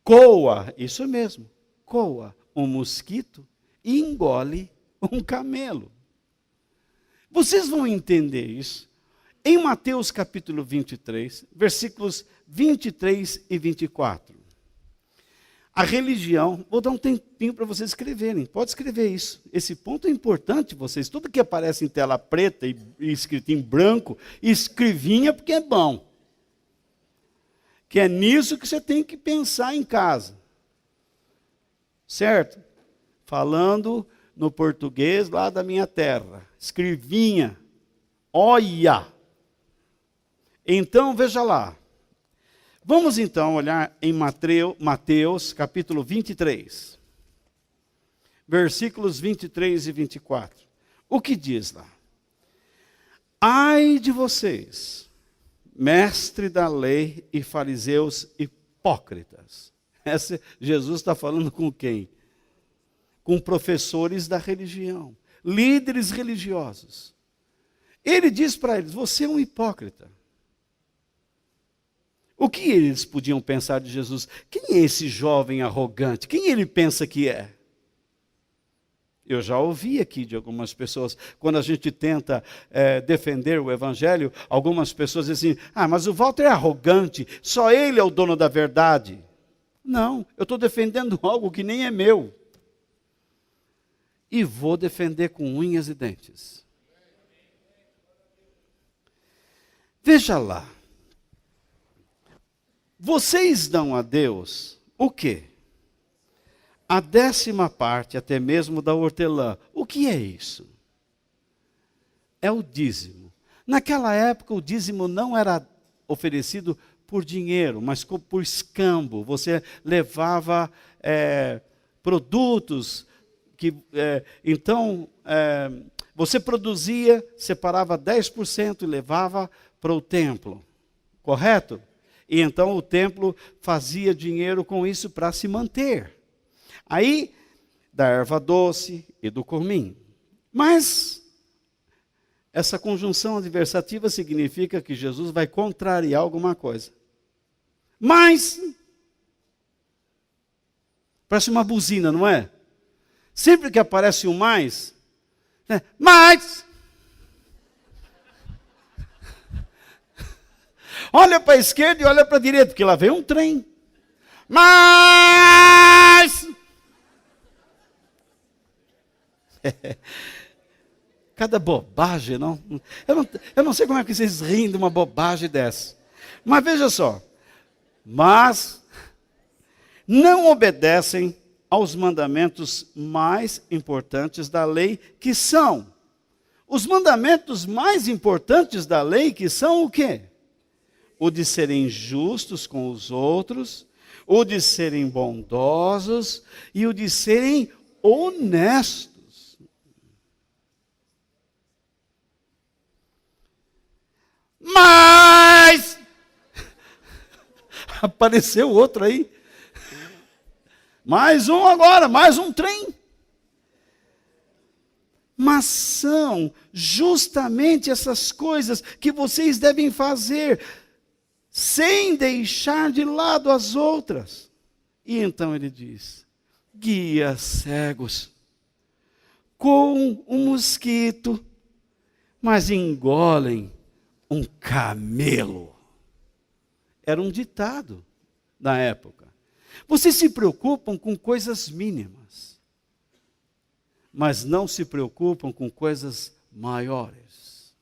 coa, isso mesmo, coa um mosquito e engole um camelo. Vocês vão entender isso em Mateus capítulo 23, versículos 23 e 24. A religião, vou dar um tempinho para vocês escreverem, pode escrever isso. Esse ponto é importante, vocês, tudo que aparece em tela preta e escrito em branco, escrevinha porque é bom. Que é nisso que você tem que pensar em casa. Certo? Falando no português lá da minha terra. Escrevinha. Olha! Então, veja lá. Vamos então olhar em Mateus capítulo 23. Versículos 23 e 24. O que diz lá? Ai de vocês, mestre da lei e fariseus hipócritas. Jesus está falando com quem? Com professores da religião, líderes religiosos. Ele diz para eles: você é um hipócrita. O O que eles podiam pensar de Jesus? Quem é esse jovem arrogante? Quem ele pensa que é? Eu já ouvi aqui de algumas pessoas, quando a gente tenta defender o Evangelho, algumas pessoas dizem assim, mas o Walter é arrogante, só ele é o dono da verdade. Não, eu estou defendendo algo que nem é meu. E vou defender com unhas e dentes. Veja lá. Vocês dão a Deus o quê? A 10ª parte, até mesmo da hortelã. O que é isso? É o dízimo. Naquela época, o dízimo não era oferecido por dinheiro, mas por escambo. Você levava produtos, você produzia, separava 10% e levava para o templo. Correto? E então o templo fazia dinheiro com isso para se manter. Aí, da erva doce e do cominho. Mas, essa conjunção adversativa significa que Jesus vai contrariar alguma coisa. Mas, parece uma buzina, não é? Sempre que aparece um mais, mas, olha para a esquerda e olha para a direita, porque lá vem um trem. Mas, cada bobagem, não? Eu não sei como é que vocês riem de uma bobagem dessa. Mas veja só. Mas não obedecem aos mandamentos mais importantes da lei, que são. Os mandamentos mais importantes da lei, que são o quê? O de serem justos com os outros, o de serem bondosos e o de serem honestos. Mas apareceu outro aí. Mais um agora, mais um trem. Mas são justamente essas coisas que vocês devem fazer, sem deixar de lado as outras. E então ele diz, guias cegos, com um mosquito, mas engolem um camelo. Era um ditado da época. Vocês se preocupam com coisas mínimas, mas não se preocupam com coisas maiores.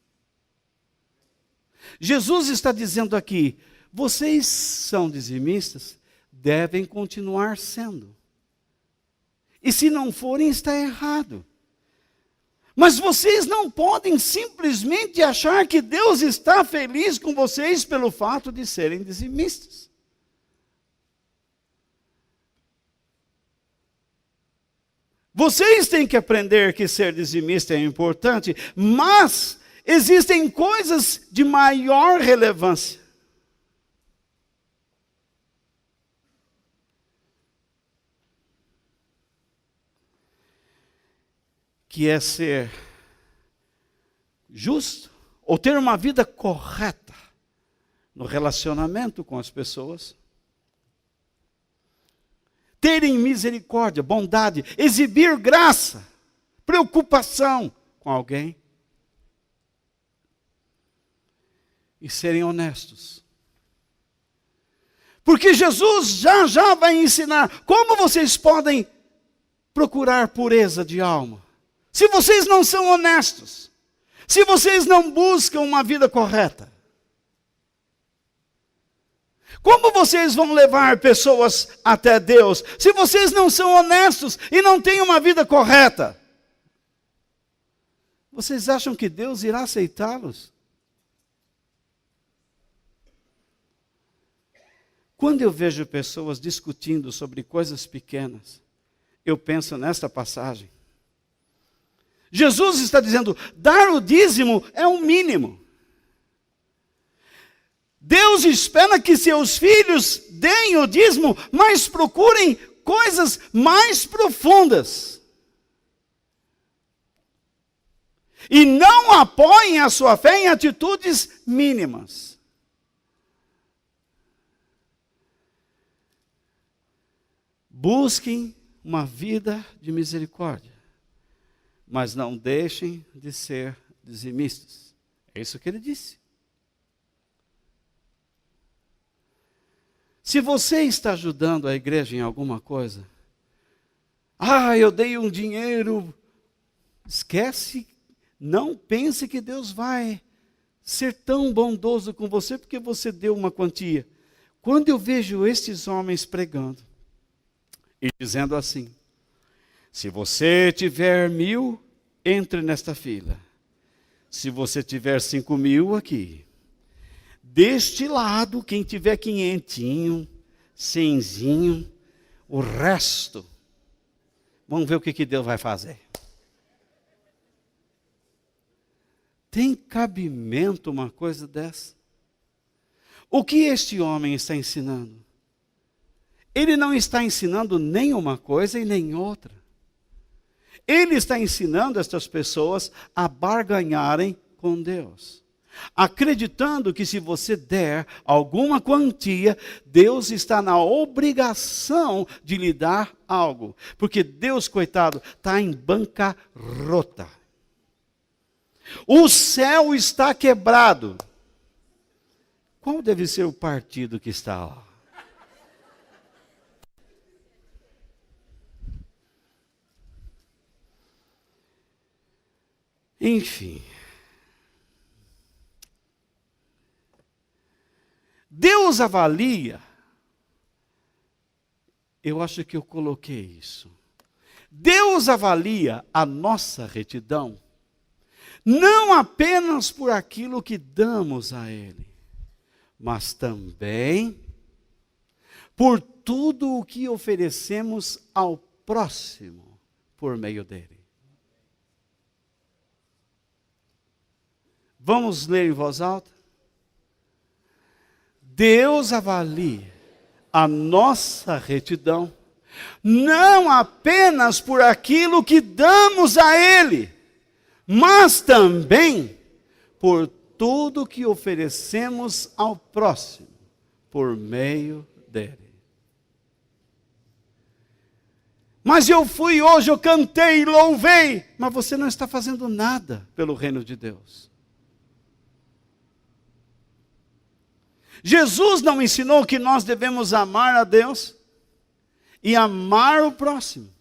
Jesus está dizendo aqui, vocês são dizimistas, devem continuar sendo. E se não forem, está errado. Mas vocês não podem simplesmente achar que Deus está feliz com vocês pelo fato de serem dizimistas. Vocês têm que aprender que ser dizimista é importante, mas existem coisas de maior relevância. Que é ser justo, ou ter uma vida correta no relacionamento com as pessoas. Terem misericórdia, bondade, exibir graça, preocupação com alguém. E serem honestos. Porque Jesus já vai ensinar como vocês podem procurar pureza de alma. Se vocês não são honestos, se vocês não buscam uma vida correta, como vocês vão levar pessoas até Deus, se vocês não são honestos e não têm uma vida correta? Vocês acham que Deus irá aceitá-los? Quando eu vejo pessoas discutindo sobre coisas pequenas, eu penso nesta passagem. Jesus está dizendo, dar o dízimo é o mínimo. Deus espera que seus filhos deem o dízimo, mas procurem coisas mais profundas. E não apoiem a sua fé em atitudes mínimas. Busquem uma vida de misericórdia, mas não deixem de ser dizimistas. É isso que ele disse. Se você está ajudando a igreja em alguma coisa, eu dei um dinheiro, esquece, não pense que Deus vai ser tão bondoso com você porque você deu uma quantia. Quando eu vejo estes homens pregando e dizendo assim: se você tiver 1.000, entre nesta fila. Se você tiver 5.000 aqui. Deste lado, quem tiver 500, 100, o resto, vamos ver o que Deus vai fazer. Tem cabimento uma coisa dessa? O que este homem está ensinando? Ele não está ensinando nem uma coisa e nem outra. Ele está ensinando estas pessoas a barganharem com Deus, acreditando que se você der alguma quantia, Deus está na obrigação de lhe dar algo. Porque Deus, coitado, está em bancarrota. O céu está quebrado. Qual deve ser o partido que está lá? Enfim. Deus avalia, eu acho que eu coloquei isso. Deus avalia a nossa retidão, não apenas por aquilo que damos a Ele, mas também por tudo o que oferecemos ao próximo por meio dele. Vamos ler em voz alta? Deus avalia a nossa retidão, não apenas por aquilo que damos a Ele, mas também por tudo que oferecemos ao próximo, por meio dele. Mas eu fui hoje, eu cantei, louvei, mas você não está fazendo nada pelo reino de Deus. Jesus não ensinou que nós devemos amar a Deus e amar o próximo.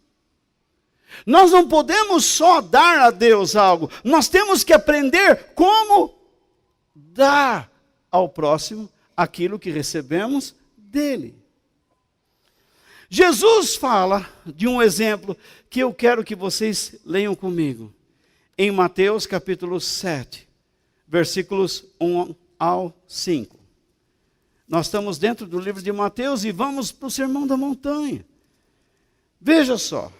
Nós não podemos só dar a Deus algo, nós temos que aprender como dar ao próximo aquilo que recebemos dele. Jesus fala de um exemplo que eu quero que vocês leiam comigo, em Mateus capítulo 7, versículos 1 ao 5. Nós estamos dentro do livro de Mateus e vamos para o Sermão da Montanha. Veja só.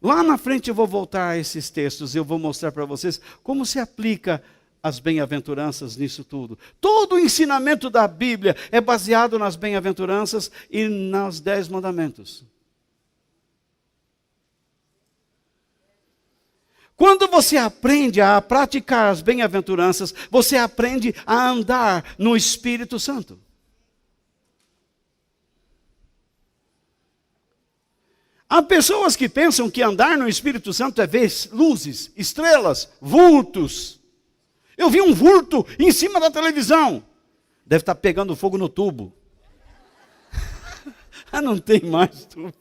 Lá na frente eu vou voltar a esses textos e eu vou mostrar para vocês como se aplica as bem-aventuranças nisso tudo. Todo o ensinamento da Bíblia é baseado nas bem-aventuranças e nos 10 mandamentos. Quando você aprende a praticar as bem-aventuranças, você aprende a andar no Espírito Santo. Há pessoas que pensam que andar no Espírito Santo é ver luzes, estrelas, vultos. Eu vi um vulto em cima da televisão. Deve estar pegando fogo no tubo. Não tem mais tubo.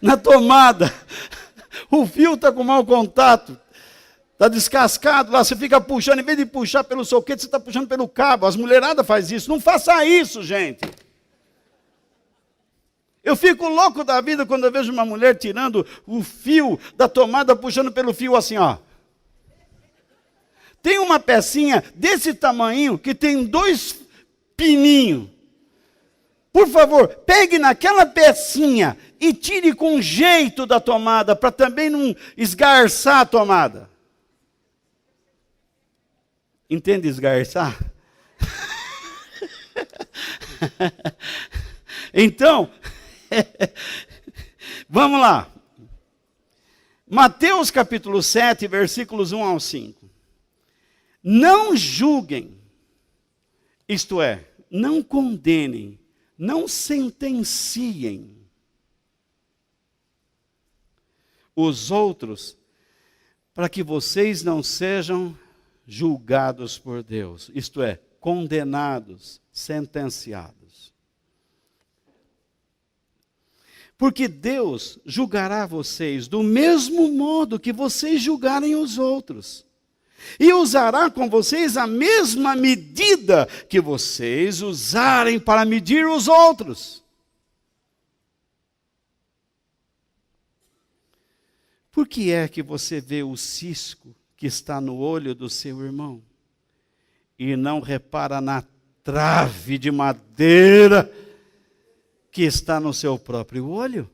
Na tomada. O fio está com mau contato, está descascado lá, você fica puxando, em vez de puxar pelo soquete, você está puxando pelo cabo. As mulheradas fazem isso, não faça isso, gente. Eu fico louco da vida quando eu vejo uma mulher tirando o fio da tomada, puxando pelo fio assim, ó. Tem uma pecinha desse tamanho que tem 2 pininhos. Por favor, pegue naquela pecinha e tire com jeito da tomada, para também não esgarçar a tomada. Entende esgarçar? Então, vamos lá. Mateus capítulo 7, versículos 1 ao 5. Não julguem, isto é, não condenem, não sentenciem os outros, para que vocês não sejam julgados por Deus, isto é, condenados, sentenciados. Porque Deus julgará vocês do mesmo modo que vocês julgarem os outros. E usará com vocês a mesma medida que vocês usarem para medir os outros. Por que é que você vê o cisco que está no olho do seu irmão e não repara na trave de madeira que está no seu próprio olho?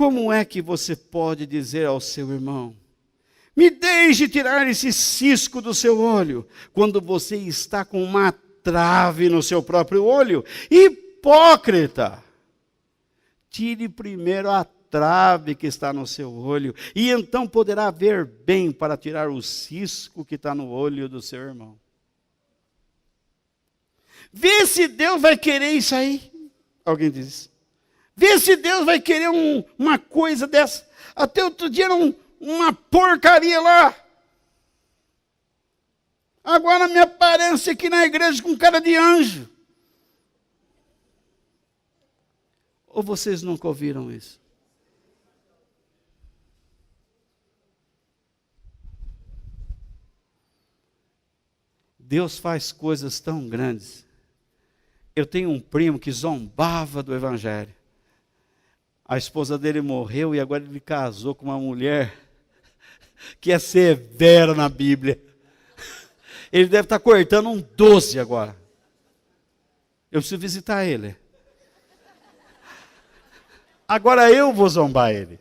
Como é que você pode dizer ao seu irmão: me deixe tirar esse cisco do seu olho, quando você está com uma trave no seu próprio olho? Hipócrita! Tire primeiro a trave que está no seu olho, e então poderá ver bem para tirar o cisco que está no olho do seu irmão. Vê se Deus vai querer isso aí. Alguém diz. Vê se Deus vai querer uma coisa dessa. Até outro dia era uma porcaria lá. Agora me aparece aqui na igreja com cara de anjo. Ou vocês nunca ouviram isso? Deus faz coisas tão grandes. Eu tenho um primo que zombava do evangelho. A esposa dele morreu e agora ele casou com uma mulher que é severa na Bíblia. Ele deve estar cortando um 12 agora. Eu preciso visitar ele. Agora eu vou zombar ele.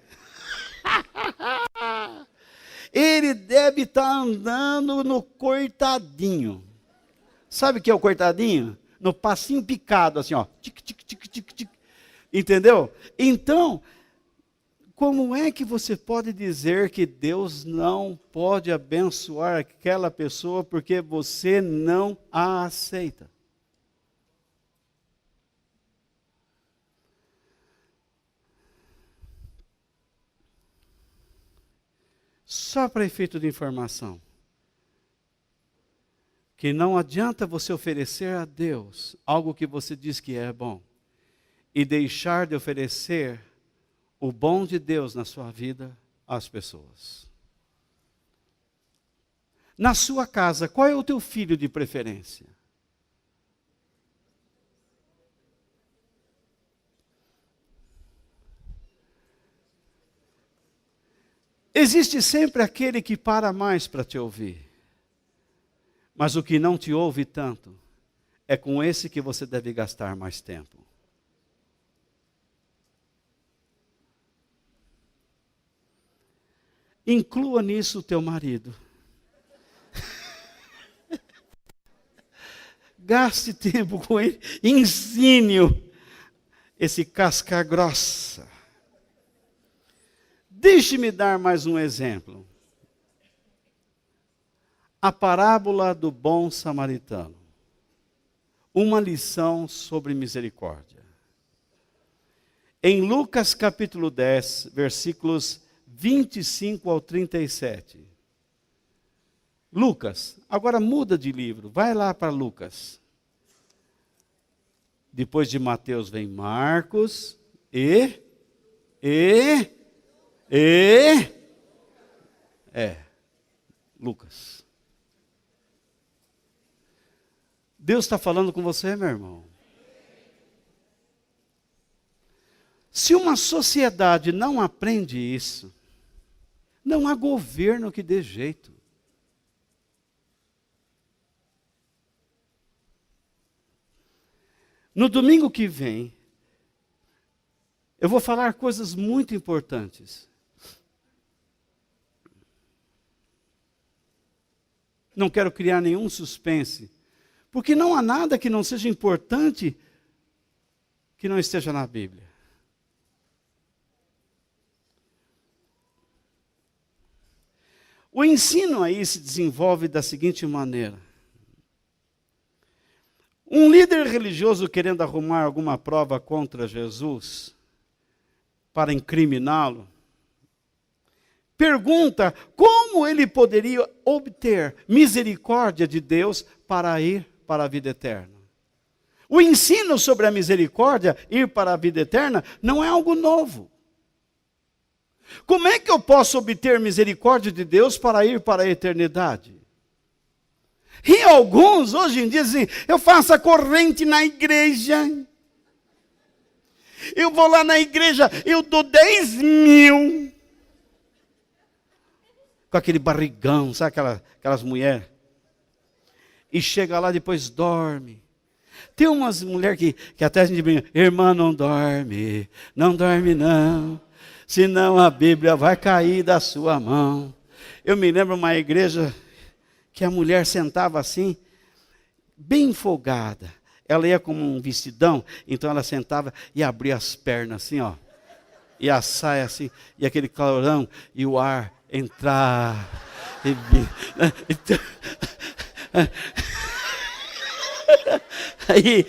Ele deve estar andando no coitadinho. Sabe o que é o coitadinho? No passinho picado, assim, ó. Tic, tic, tic, tic, tic. Entendeu? Então, como é que você pode dizer que Deus não pode abençoar aquela pessoa porque você não a aceita? Só para efeito de informação, que não adianta você oferecer a Deus algo que você diz que é bom e deixar de oferecer o bom de Deus na sua vida às pessoas. Na sua casa, qual é o teu filho de preferência? Existe sempre aquele que para mais para te ouvir. Mas o que não te ouve tanto, é com esse que você deve gastar mais tempo. Inclua nisso o teu marido. Gaste tempo com ele, ensine-o esse casca grossa. Deixe-me dar mais um exemplo. A parábola do bom samaritano. Uma lição sobre misericórdia. Em Lucas capítulo 10, versículos 25 ao 37. Lucas, agora muda de livro, vai lá para Lucas. Depois de Mateus vem Marcos Lucas. Deus está falando com você, meu irmão. Se uma sociedade não aprende isso, não há governo que dê jeito. No domingo que vem, eu vou falar coisas muito importantes. Não quero criar nenhum suspense, porque não há nada que não seja importante que não esteja na Bíblia. O ensino aí se desenvolve da seguinte maneira. Um líder religioso querendo arrumar alguma prova contra Jesus, para incriminá-lo, pergunta como ele poderia obter misericórdia de Deus para ir para a vida eterna. O ensino sobre a misericórdia, ir para a vida eterna, não é algo novo. Como é que eu posso obter misericórdia de Deus para ir para a eternidade? E alguns hoje em dia dizem, eu faço a corrente na igreja, eu vou lá na igreja, eu dou 10 mil, com aquele barrigão, sabe aquelas mulheres? E chega lá depois dorme. Tem umas mulheres que até a gente brinca, irmã não dorme não, senão a Bíblia vai cair da sua mão. Eu me lembro uma igreja que a mulher sentava assim, bem folgada. Ela ia com um vestidão, então ela sentava e abria as pernas assim, ó. E a saia assim, e aquele calorão, e o ar entrar. Aí,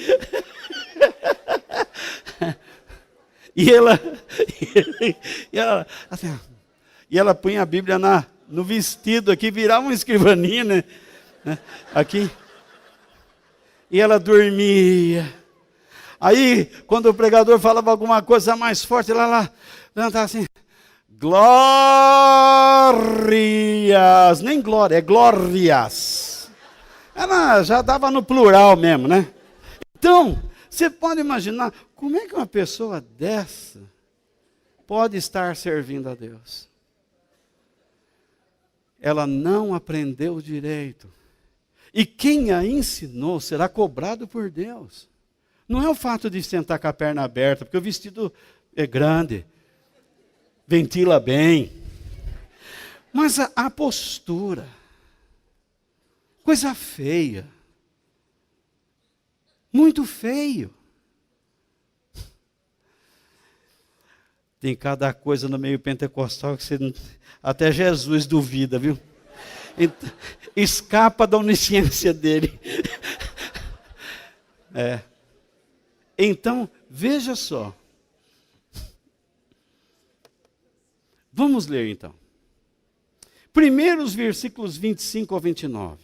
e ela punha a Bíblia no vestido aqui, virava uma escrivaninha, né? Aqui. E ela dormia. Aí, quando o pregador falava alguma coisa mais forte, ela levantava assim, glórias, nem glória, é glórias. Ela já dava no plural mesmo, né? Então, você pode imaginar, como é que uma pessoa dessa pode estar servindo a Deus? Ela não aprendeu direito. E quem a ensinou será cobrado por Deus. Não é o fato de sentar com a perna aberta, porque o vestido é grande, ventila bem. Mas a postura, coisa feia, muito feio. Tem cada coisa no meio pentecostal que até Jesus duvida, viu? Escapa da onisciência dele. Então, veja só. Vamos ler então. Primeiro os versículos 25 ao 29.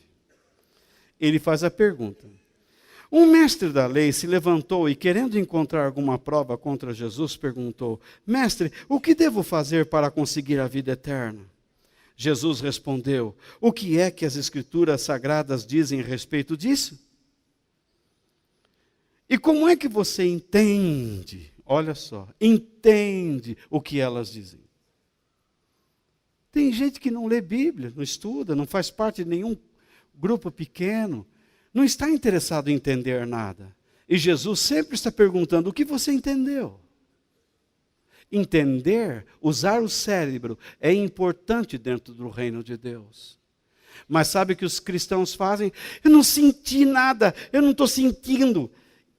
Ele faz a pergunta. Um mestre da lei se levantou e, querendo encontrar alguma prova contra Jesus, perguntou, mestre, o que devo fazer para conseguir a vida eterna? Jesus respondeu, o que é que as Escrituras Sagradas dizem a respeito disso? E como é que você entende, olha só, entende o que elas dizem? Tem gente que não lê Bíblia, não estuda, não faz parte de nenhum grupo pequeno, não está interessado em entender nada. E Jesus sempre está perguntando, o que você entendeu? Entender, usar o cérebro, é importante dentro do reino de Deus. Mas sabe o que os cristãos fazem? Eu não senti nada, eu não estou sentindo.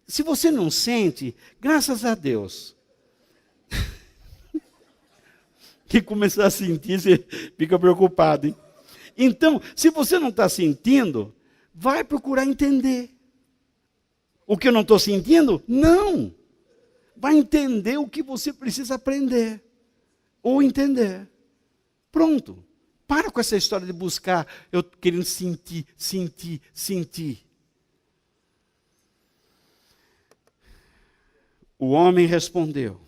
Se você não sente, graças a Deus. Que começar a sentir, você fica preocupado, hein? Então, se você não está sentindo, vai procurar entender. O que eu não estou sentindo? Não. Vai entender o que você precisa aprender. Ou entender. Pronto. Para com essa história de buscar, eu querendo sentir. O homem respondeu,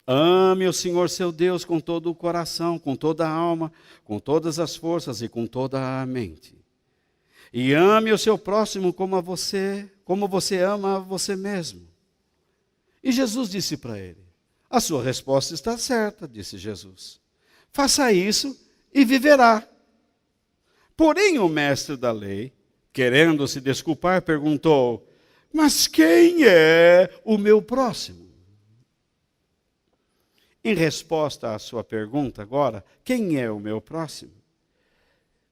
ame o Senhor seu Deus com todo o coração, com toda a alma, com todas as forças e com toda a mente. E ame o seu próximo como você ama a você mesmo. E Jesus disse para ele, a sua resposta está certa, disse Jesus. Faça isso e viverá. Porém o mestre da lei, querendo se desculpar, perguntou, mas quem é o meu próximo? Em resposta à sua pergunta agora, quem é o meu próximo?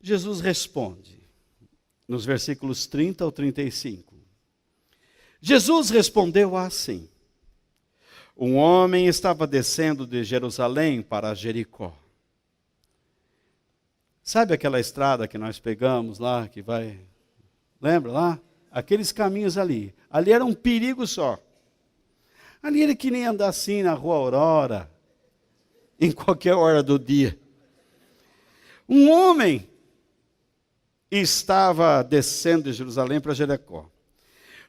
Jesus responde, nos versículos 30 ao 35. Jesus respondeu assim, um homem estava descendo de Jerusalém para Jericó. Sabe aquela estrada que nós pegamos lá, que vai... Lembra lá? Aqueles caminhos ali. Ali era um perigo só. Ali era que nem andar assim na Rua Aurora, em qualquer hora do dia. Um homem estava descendo de Jerusalém para Jericó.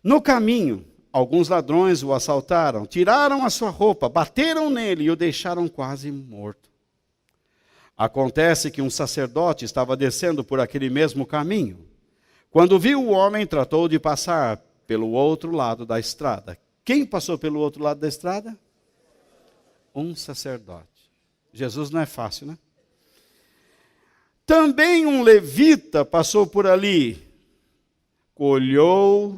No caminho, alguns ladrões o assaltaram, tiraram a sua roupa, bateram nele e o deixaram quase morto. Acontece que um sacerdote estava descendo por aquele mesmo caminho. Quando viu o homem, tratou de passar pelo outro lado da estrada. Quem passou pelo outro lado da estrada? Um sacerdote. Jesus não é fácil, né? Também um levita passou por ali. Olhou,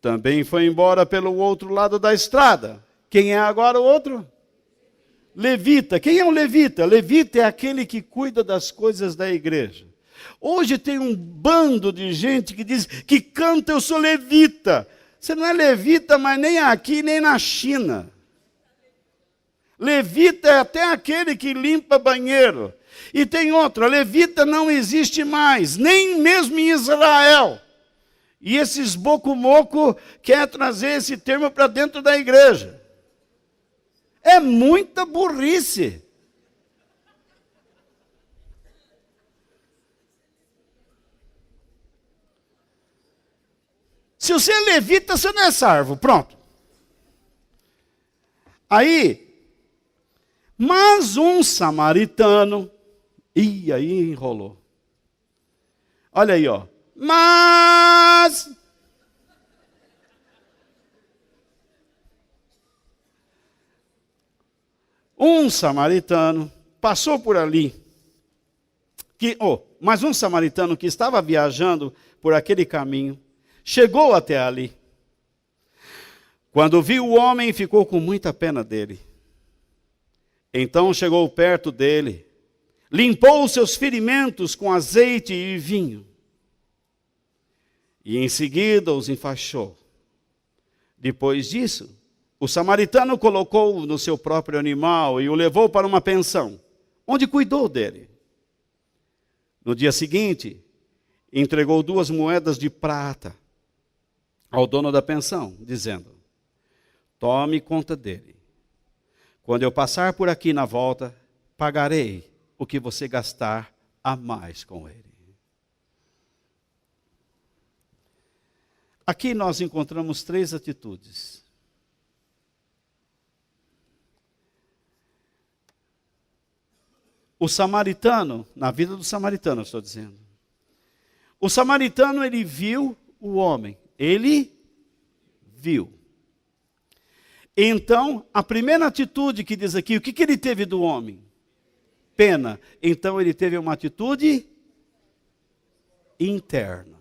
também foi embora pelo outro lado da estrada. Quem é agora o outro? Levita. Quem é um levita? Levita é aquele que cuida das coisas da igreja. Hoje tem um bando de gente que diz que canta, eu sou levita. Você não é levita, mas nem aqui, nem na China. Levita é até aquele que limpa banheiro. E tem outra, levita não existe mais, nem mesmo em Israel. E esses bocumoco quer trazer esse termo para dentro da igreja. É muita burrice. Se você é levita, você não é salvo. Pronto. Aí, mas um samaritano, e aí enrolou. Olha aí, ó. Mas um samaritano passou por ali, mas um samaritano que estava viajando por aquele caminho, chegou até ali. Quando viu o homem, ficou com muita pena dele. Então chegou perto dele, limpou os seus ferimentos com azeite e vinho, e em seguida os enfaixou. Depois disso, o samaritano colocou-o no seu próprio animal e o levou para uma pensão, onde cuidou dele. No dia seguinte, entregou 2 moedas de prata ao dono da pensão, dizendo: tome conta dele. Quando eu passar por aqui na volta, pagarei o que você gastar a mais com ele. Aqui nós encontramos 3 atitudes. O samaritano, na vida do samaritano, eu estou dizendo. O samaritano, ele viu o homem. Ele viu. Então, a primeira atitude que diz aqui, o que ele teve do homem? Pena. Então, ele teve uma atitude interna.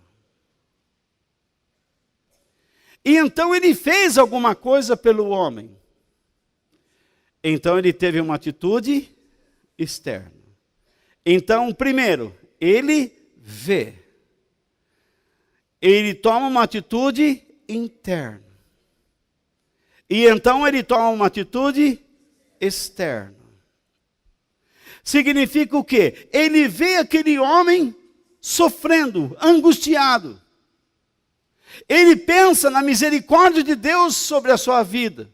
E então, ele fez alguma coisa pelo homem. Então, ele teve uma atitude externa. Então, primeiro, ele vê. Ele toma uma atitude interna. E então ele toma uma atitude externa. Significa o quê? Ele vê aquele homem sofrendo, angustiado. Ele pensa na misericórdia de Deus sobre a sua vida.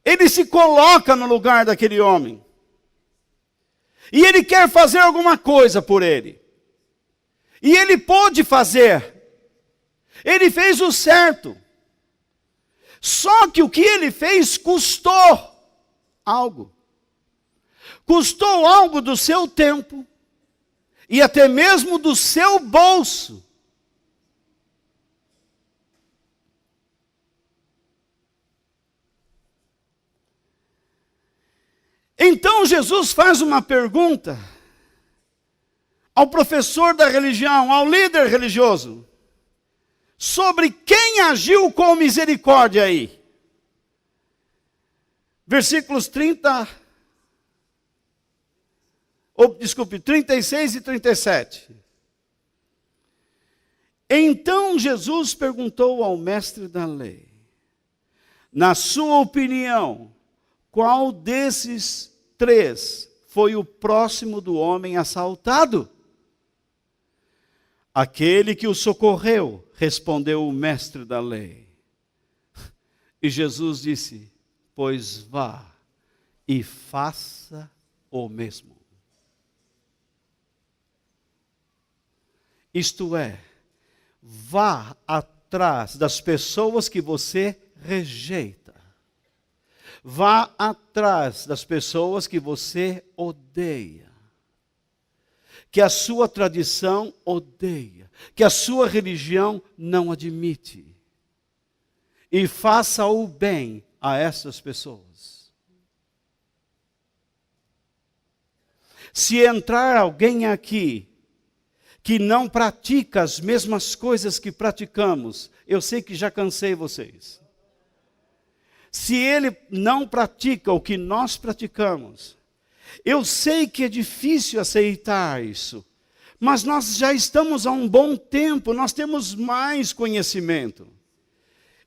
Ele se coloca no lugar daquele homem. E ele quer fazer alguma coisa por ele. E ele pôde fazer. Ele fez o certo. Só que o que ele fez custou algo. Custou algo do seu tempo. E até mesmo do seu bolso. Então Jesus faz uma pergunta ao professor da religião, ao líder religioso, sobre quem agiu com misericórdia aí. Versículos 36 e 37. Então Jesus perguntou ao mestre da lei, na sua opinião, qual desses 3 foi o próximo do homem assaltado? Aquele que o socorreu, respondeu o mestre da lei. E Jesus disse: pois vá e faça o mesmo. Isto é, vá atrás das pessoas que você rejeita. Vá atrás das pessoas que você odeia. Que a sua tradição odeia. Que a sua religião não admite. E faça o bem a essas pessoas. Se entrar alguém aqui que não pratica as mesmas coisas que praticamos, eu sei que já cansei vocês. Se ele não pratica o que nós praticamos, eu sei que é difícil aceitar isso, mas nós já estamos há um bom tempo, nós temos mais conhecimento.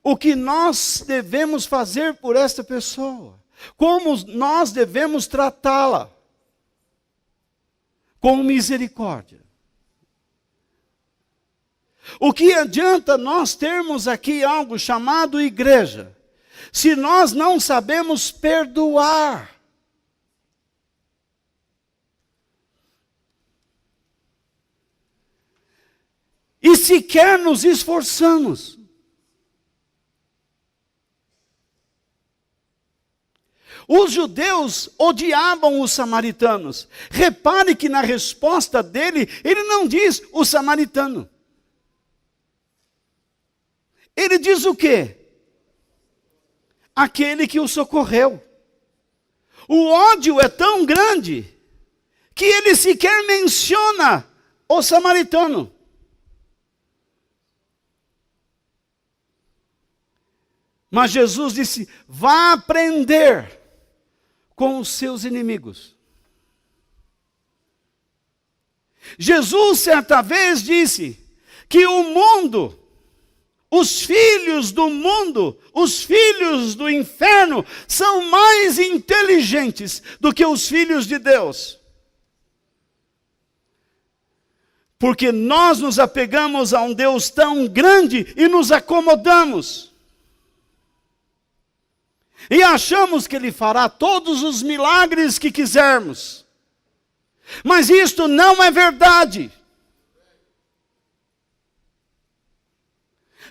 O que nós devemos fazer por esta pessoa? Como nós devemos tratá-la? Com misericórdia. O que adianta nós termos aqui algo chamado igreja, se nós não sabemos perdoar? E sequer nos esforçamos. Os judeus odiavam os samaritanos. Repare que na resposta dele, ele não diz o samaritano. Ele diz o quê? Aquele que o socorreu. O ódio é tão grande que ele sequer menciona o samaritano. Mas Jesus disse: vá aprender com os seus inimigos. Jesus certa vez disse que o mundo, os filhos do mundo, os filhos do inferno, são mais inteligentes do que os filhos de Deus. Porque nós nos apegamos a um Deus tão grande e nos acomodamos. E achamos que Ele fará todos os milagres que quisermos. Mas isto não é verdade.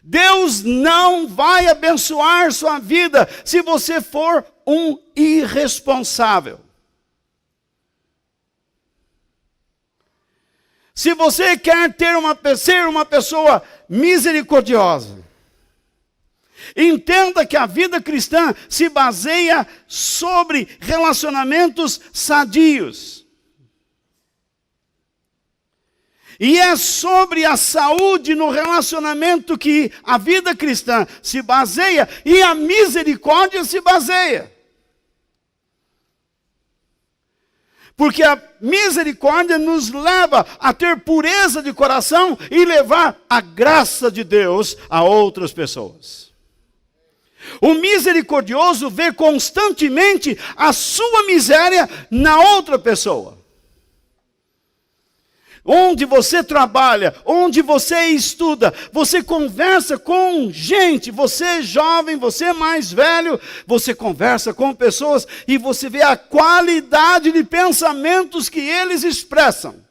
Deus não vai abençoar sua vida se você for um irresponsável. Se você quer ser uma pessoa misericordiosa, entenda que a vida cristã se baseia sobre relacionamentos sadios. E é sobre a saúde no relacionamento que a vida cristã se baseia e a misericórdia se baseia. Porque a misericórdia nos leva a ter pureza de coração e levar a graça de Deus a outras pessoas. O misericordioso vê constantemente a sua miséria na outra pessoa. Onde você trabalha, onde você estuda, você conversa com gente, você é jovem, você é mais velho, você conversa com pessoas e você vê a qualidade de pensamentos que eles expressam.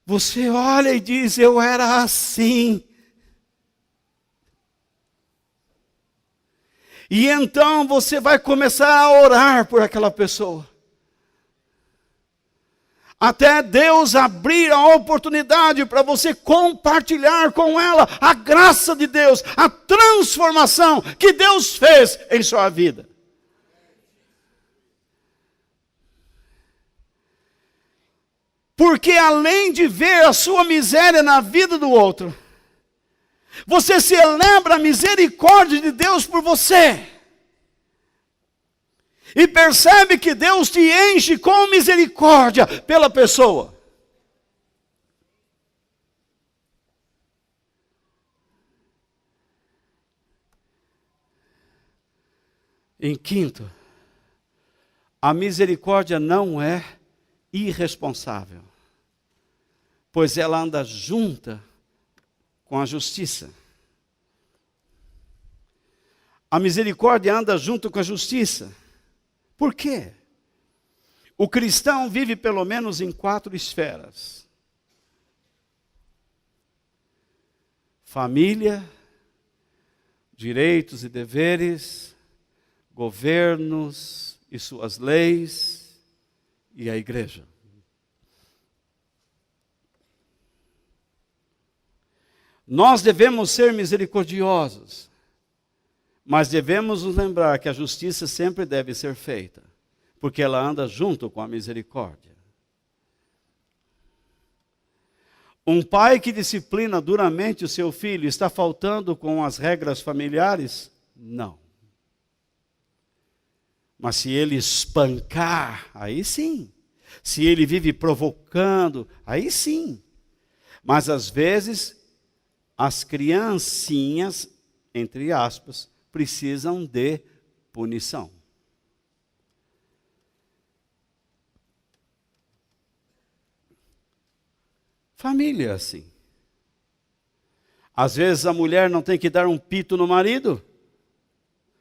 Você olha e diz: eu era assim. E então você vai começar a orar por aquela pessoa. Até Deus abrir a oportunidade para você compartilhar com ela a graça de Deus, a transformação que Deus fez em sua vida. Porque além de ver a sua miséria na vida do outro, você celebra a misericórdia de Deus por você. E percebe que Deus te enche com misericórdia pela pessoa. Em quinto, a misericórdia não é irresponsável, pois ela anda junta com a justiça. A misericórdia anda junto com a justiça. Por quê? O cristão vive pelo menos em 4 esferas: família, direitos e deveres, governos e suas leis, e a igreja. Nós devemos ser misericordiosos, mas devemos nos lembrar que a justiça sempre deve ser feita, porque ela anda junto com a misericórdia. Um pai que disciplina duramente o seu filho está faltando com as regras familiares? Não. Mas se ele espancar, aí sim. Se ele vive provocando, aí sim. Mas às vezes, as criancinhas, entre aspas, precisam de punição. Família assim. Às vezes a mulher não tem que dar um pito no marido.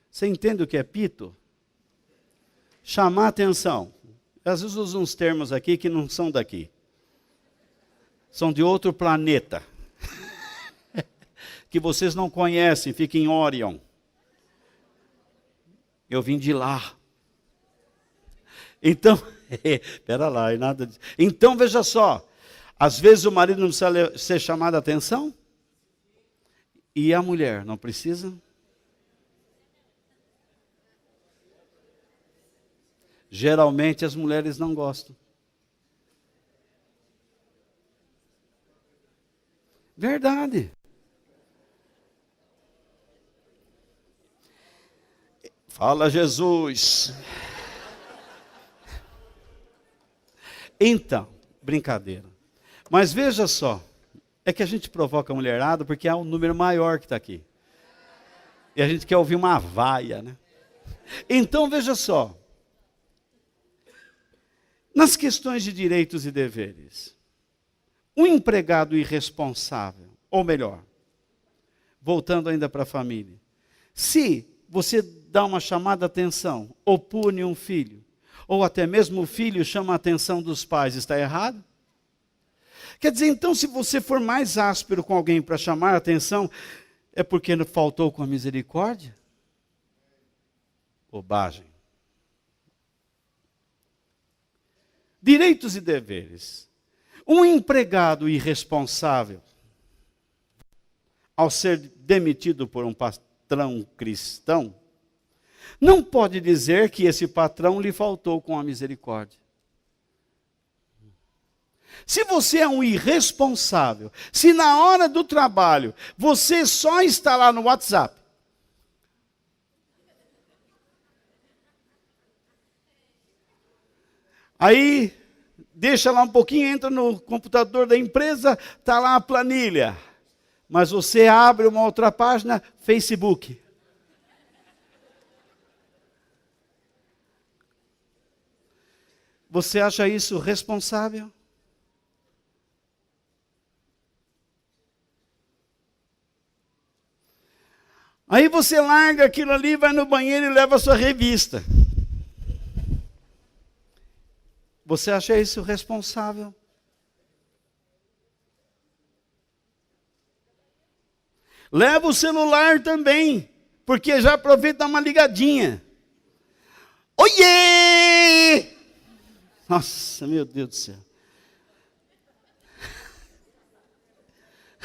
Você entende o que é pito? Chamar atenção. Às vezes usam uns termos aqui que não são daqui. São de outro planeta. Que vocês não conhecem, fica em Orion. Eu vim de lá. Então, espera lá, e nada disso. Então veja só. Às vezes o marido não precisa ser chamado a atenção. E a mulher não precisa? Geralmente as mulheres não gostam. Verdade. Fala, Jesus. Então, brincadeira. Mas veja só, é que a gente provoca a mulherada porque há um número maior que está aqui. E a gente quer ouvir uma vaia, né? Então veja só, nas questões de direitos e deveres, um empregado irresponsável, ou melhor, voltando ainda para a família, se você dá uma chamada de atenção, ou pune um filho, ou até mesmo o filho chama a atenção dos pais, está errado? Quer dizer, então, se você for mais áspero com alguém para chamar a atenção, é porque faltou com a misericórdia? Bobagem. Direitos e deveres. Um empregado irresponsável, ao ser demitido por um patrão cristão, não pode dizer que esse patrão lhe faltou com a misericórdia. Se você é um irresponsável, se na hora do trabalho você só está lá no WhatsApp, aí deixa lá um pouquinho, entra no computador da empresa, está lá a planilha, mas você abre uma outra página, Facebook. Você acha isso responsável? Aí você larga aquilo ali, vai no banheiro e leva a sua revista. Você acha isso responsável? Leva o celular também, porque já aproveita uma ligadinha. Oiê! Nossa, meu Deus do céu.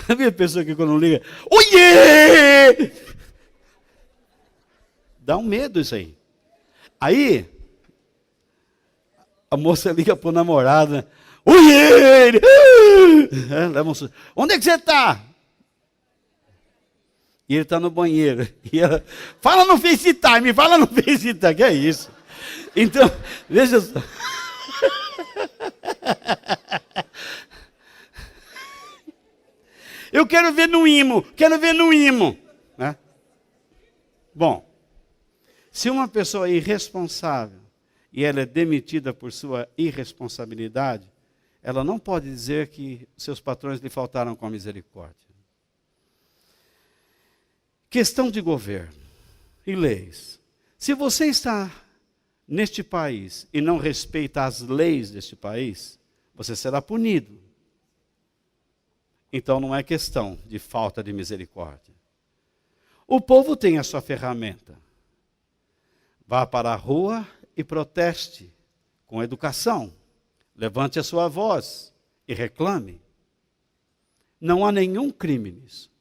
A minha pessoa que quando liga, oiê! Dá um medo isso aí. Aí, a moça liga para o namorado, né? Oiê! Leva um susto. Onde é que você está? E ele está no banheiro. E ela, fala no FaceTime, fala no FaceTime. Que é isso? Então, veja só. Eu quero ver no IMO, né? Bom, se uma pessoa é irresponsável e ela é demitida por sua irresponsabilidade, ela não pode dizer que seus patrões lhe faltaram com a misericórdia. Questão de governo e leis. Se você está neste país e não respeita as leis deste país, você será punido. Então não é questão de falta de misericórdia. O povo tem a sua ferramenta. Vá para a rua e proteste com educação. Levante a sua voz e reclame. Não há nenhum crime nisso.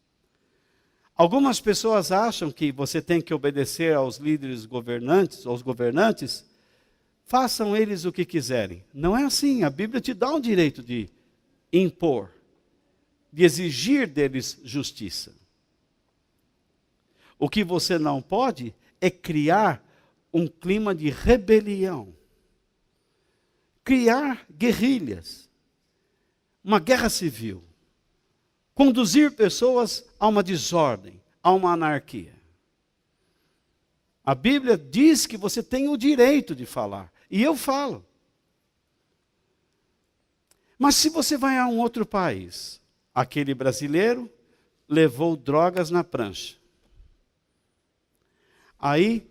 Algumas pessoas acham que você tem que obedecer aos líderes governantes, aos governantes, façam eles o que quiserem. Não é assim, a Bíblia te dá o direito de impor, de exigir deles justiça. O que você não pode é criar um clima de rebelião, criar guerrilhas, uma guerra civil. Conduzir pessoas a uma desordem, a uma anarquia. A Bíblia diz que você tem o direito de falar, e eu falo. Mas se você vai a um outro país, aquele brasileiro levou drogas na prancha. Aí,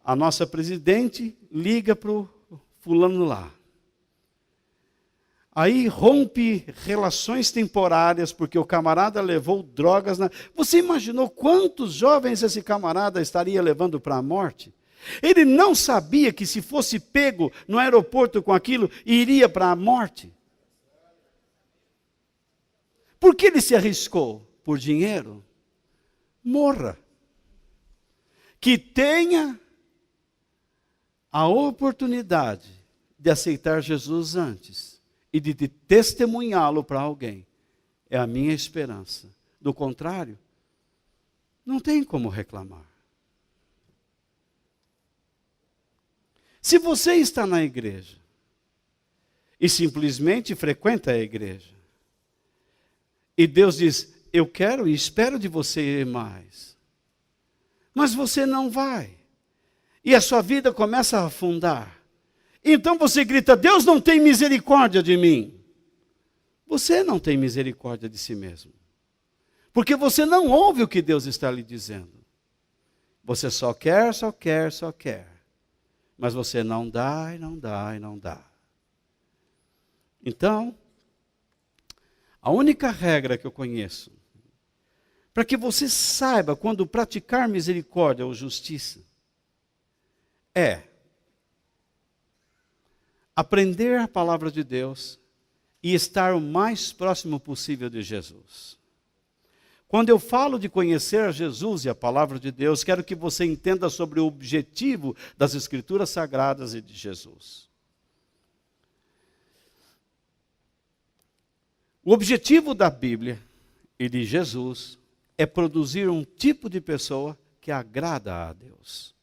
a nossa presidente liga para o fulano lá. Aí rompe relações temporárias, porque o camarada levou drogas na... Você imaginou quantos jovens esse camarada estaria levando para a morte? Ele não sabia que se fosse pego no aeroporto com aquilo, iria para a morte. Por que ele se arriscou? Por dinheiro? Morra. Que tenha a oportunidade de aceitar Jesus antes e de testemunhá-lo para alguém. É a minha esperança. Do contrário, não tem como reclamar. Se você está na igreja e simplesmente frequenta a igreja, e Deus diz, eu quero e espero de você ir mais, mas você não vai, e a sua vida começa a afundar, então você grita, Deus não tem misericórdia de mim. Você não tem misericórdia de si mesmo. Porque você não ouve o que Deus está lhe dizendo. Você só quer. Mas você não dá, e não dá, e não dá. Então, a única regra que eu conheço, para que você saiba quando praticar misericórdia ou justiça, é aprender a palavra de Deus e estar o mais próximo possível de Jesus. Quando eu falo de conhecer Jesus e a palavra de Deus, quero que você entenda sobre o objetivo das Escrituras Sagradas e de Jesus. O objetivo da Bíblia e de Jesus é produzir um tipo de pessoa que agrada a Deus.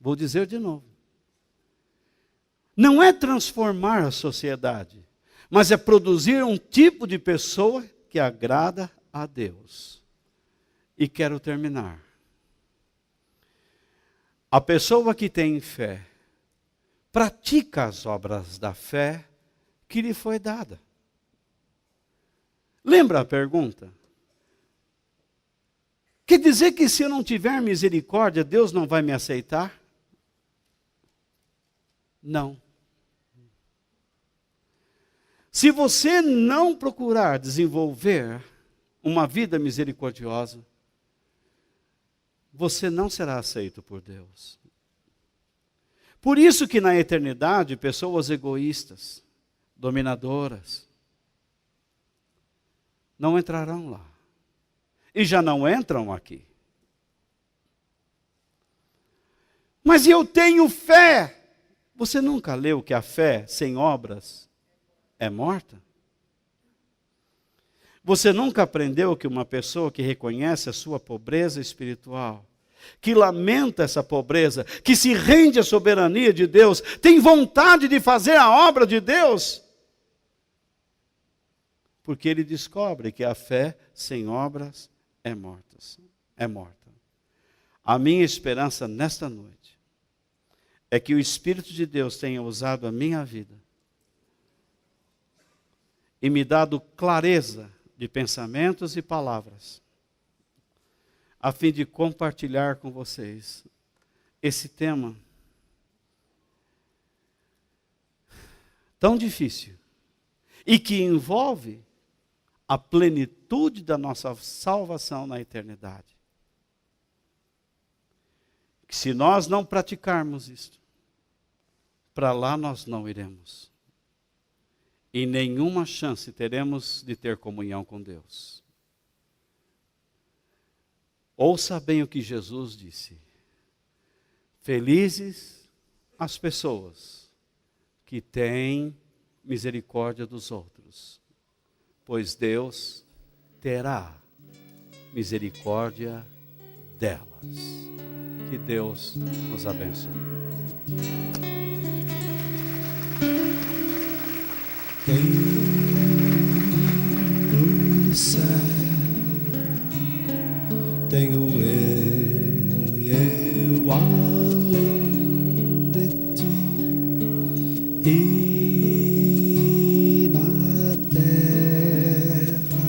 Vou dizer de novo. Não é transformar a sociedade, mas é produzir um tipo de pessoa que agrada a Deus. E quero terminar. A pessoa que tem fé, pratica as obras da fé que lhe foi dada. Lembra a pergunta? Quer dizer que se eu não tiver misericórdia, Deus não vai me aceitar? Não. Se você não procurar desenvolver uma vida misericordiosa, você não será aceito por Deus. Por isso que na eternidade, pessoas egoístas, dominadoras, não entrarão lá. E já não entram aqui. Mas eu tenho fé. Você nunca leu que a fé sem obras é morta? Você nunca aprendeu que uma pessoa que reconhece a sua pobreza espiritual, que lamenta essa pobreza, que se rende à soberania de Deus, tem vontade de fazer a obra de Deus? Porque ele descobre que a fé sem obras é morta. A minha esperança nesta noite é que o Espírito de Deus tenha usado a minha vida e me dado clareza de pensamentos e palavras, a fim de compartilhar com vocês esse tema tão difícil e que envolve a plenitude da nossa salvação na eternidade. Que se nós não praticarmos isto, para lá nós não iremos. E nenhuma chance teremos de ter comunhão com Deus. Ouça bem o que Jesus disse. Felizes as pessoas que têm misericórdia dos outros, pois Deus terá misericórdia delas. Que Deus nos abençoe. Quem no céu tenho eu além de ti, e na terra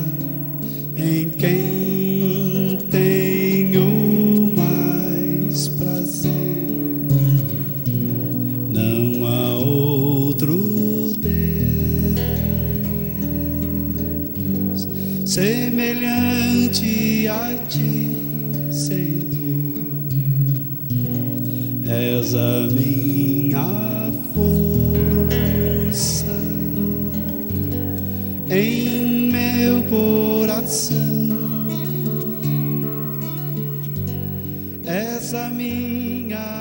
em quem tenho mais prazer, não há outro semelhante a ti, Senhor. És a minha força em meu coração. És a minha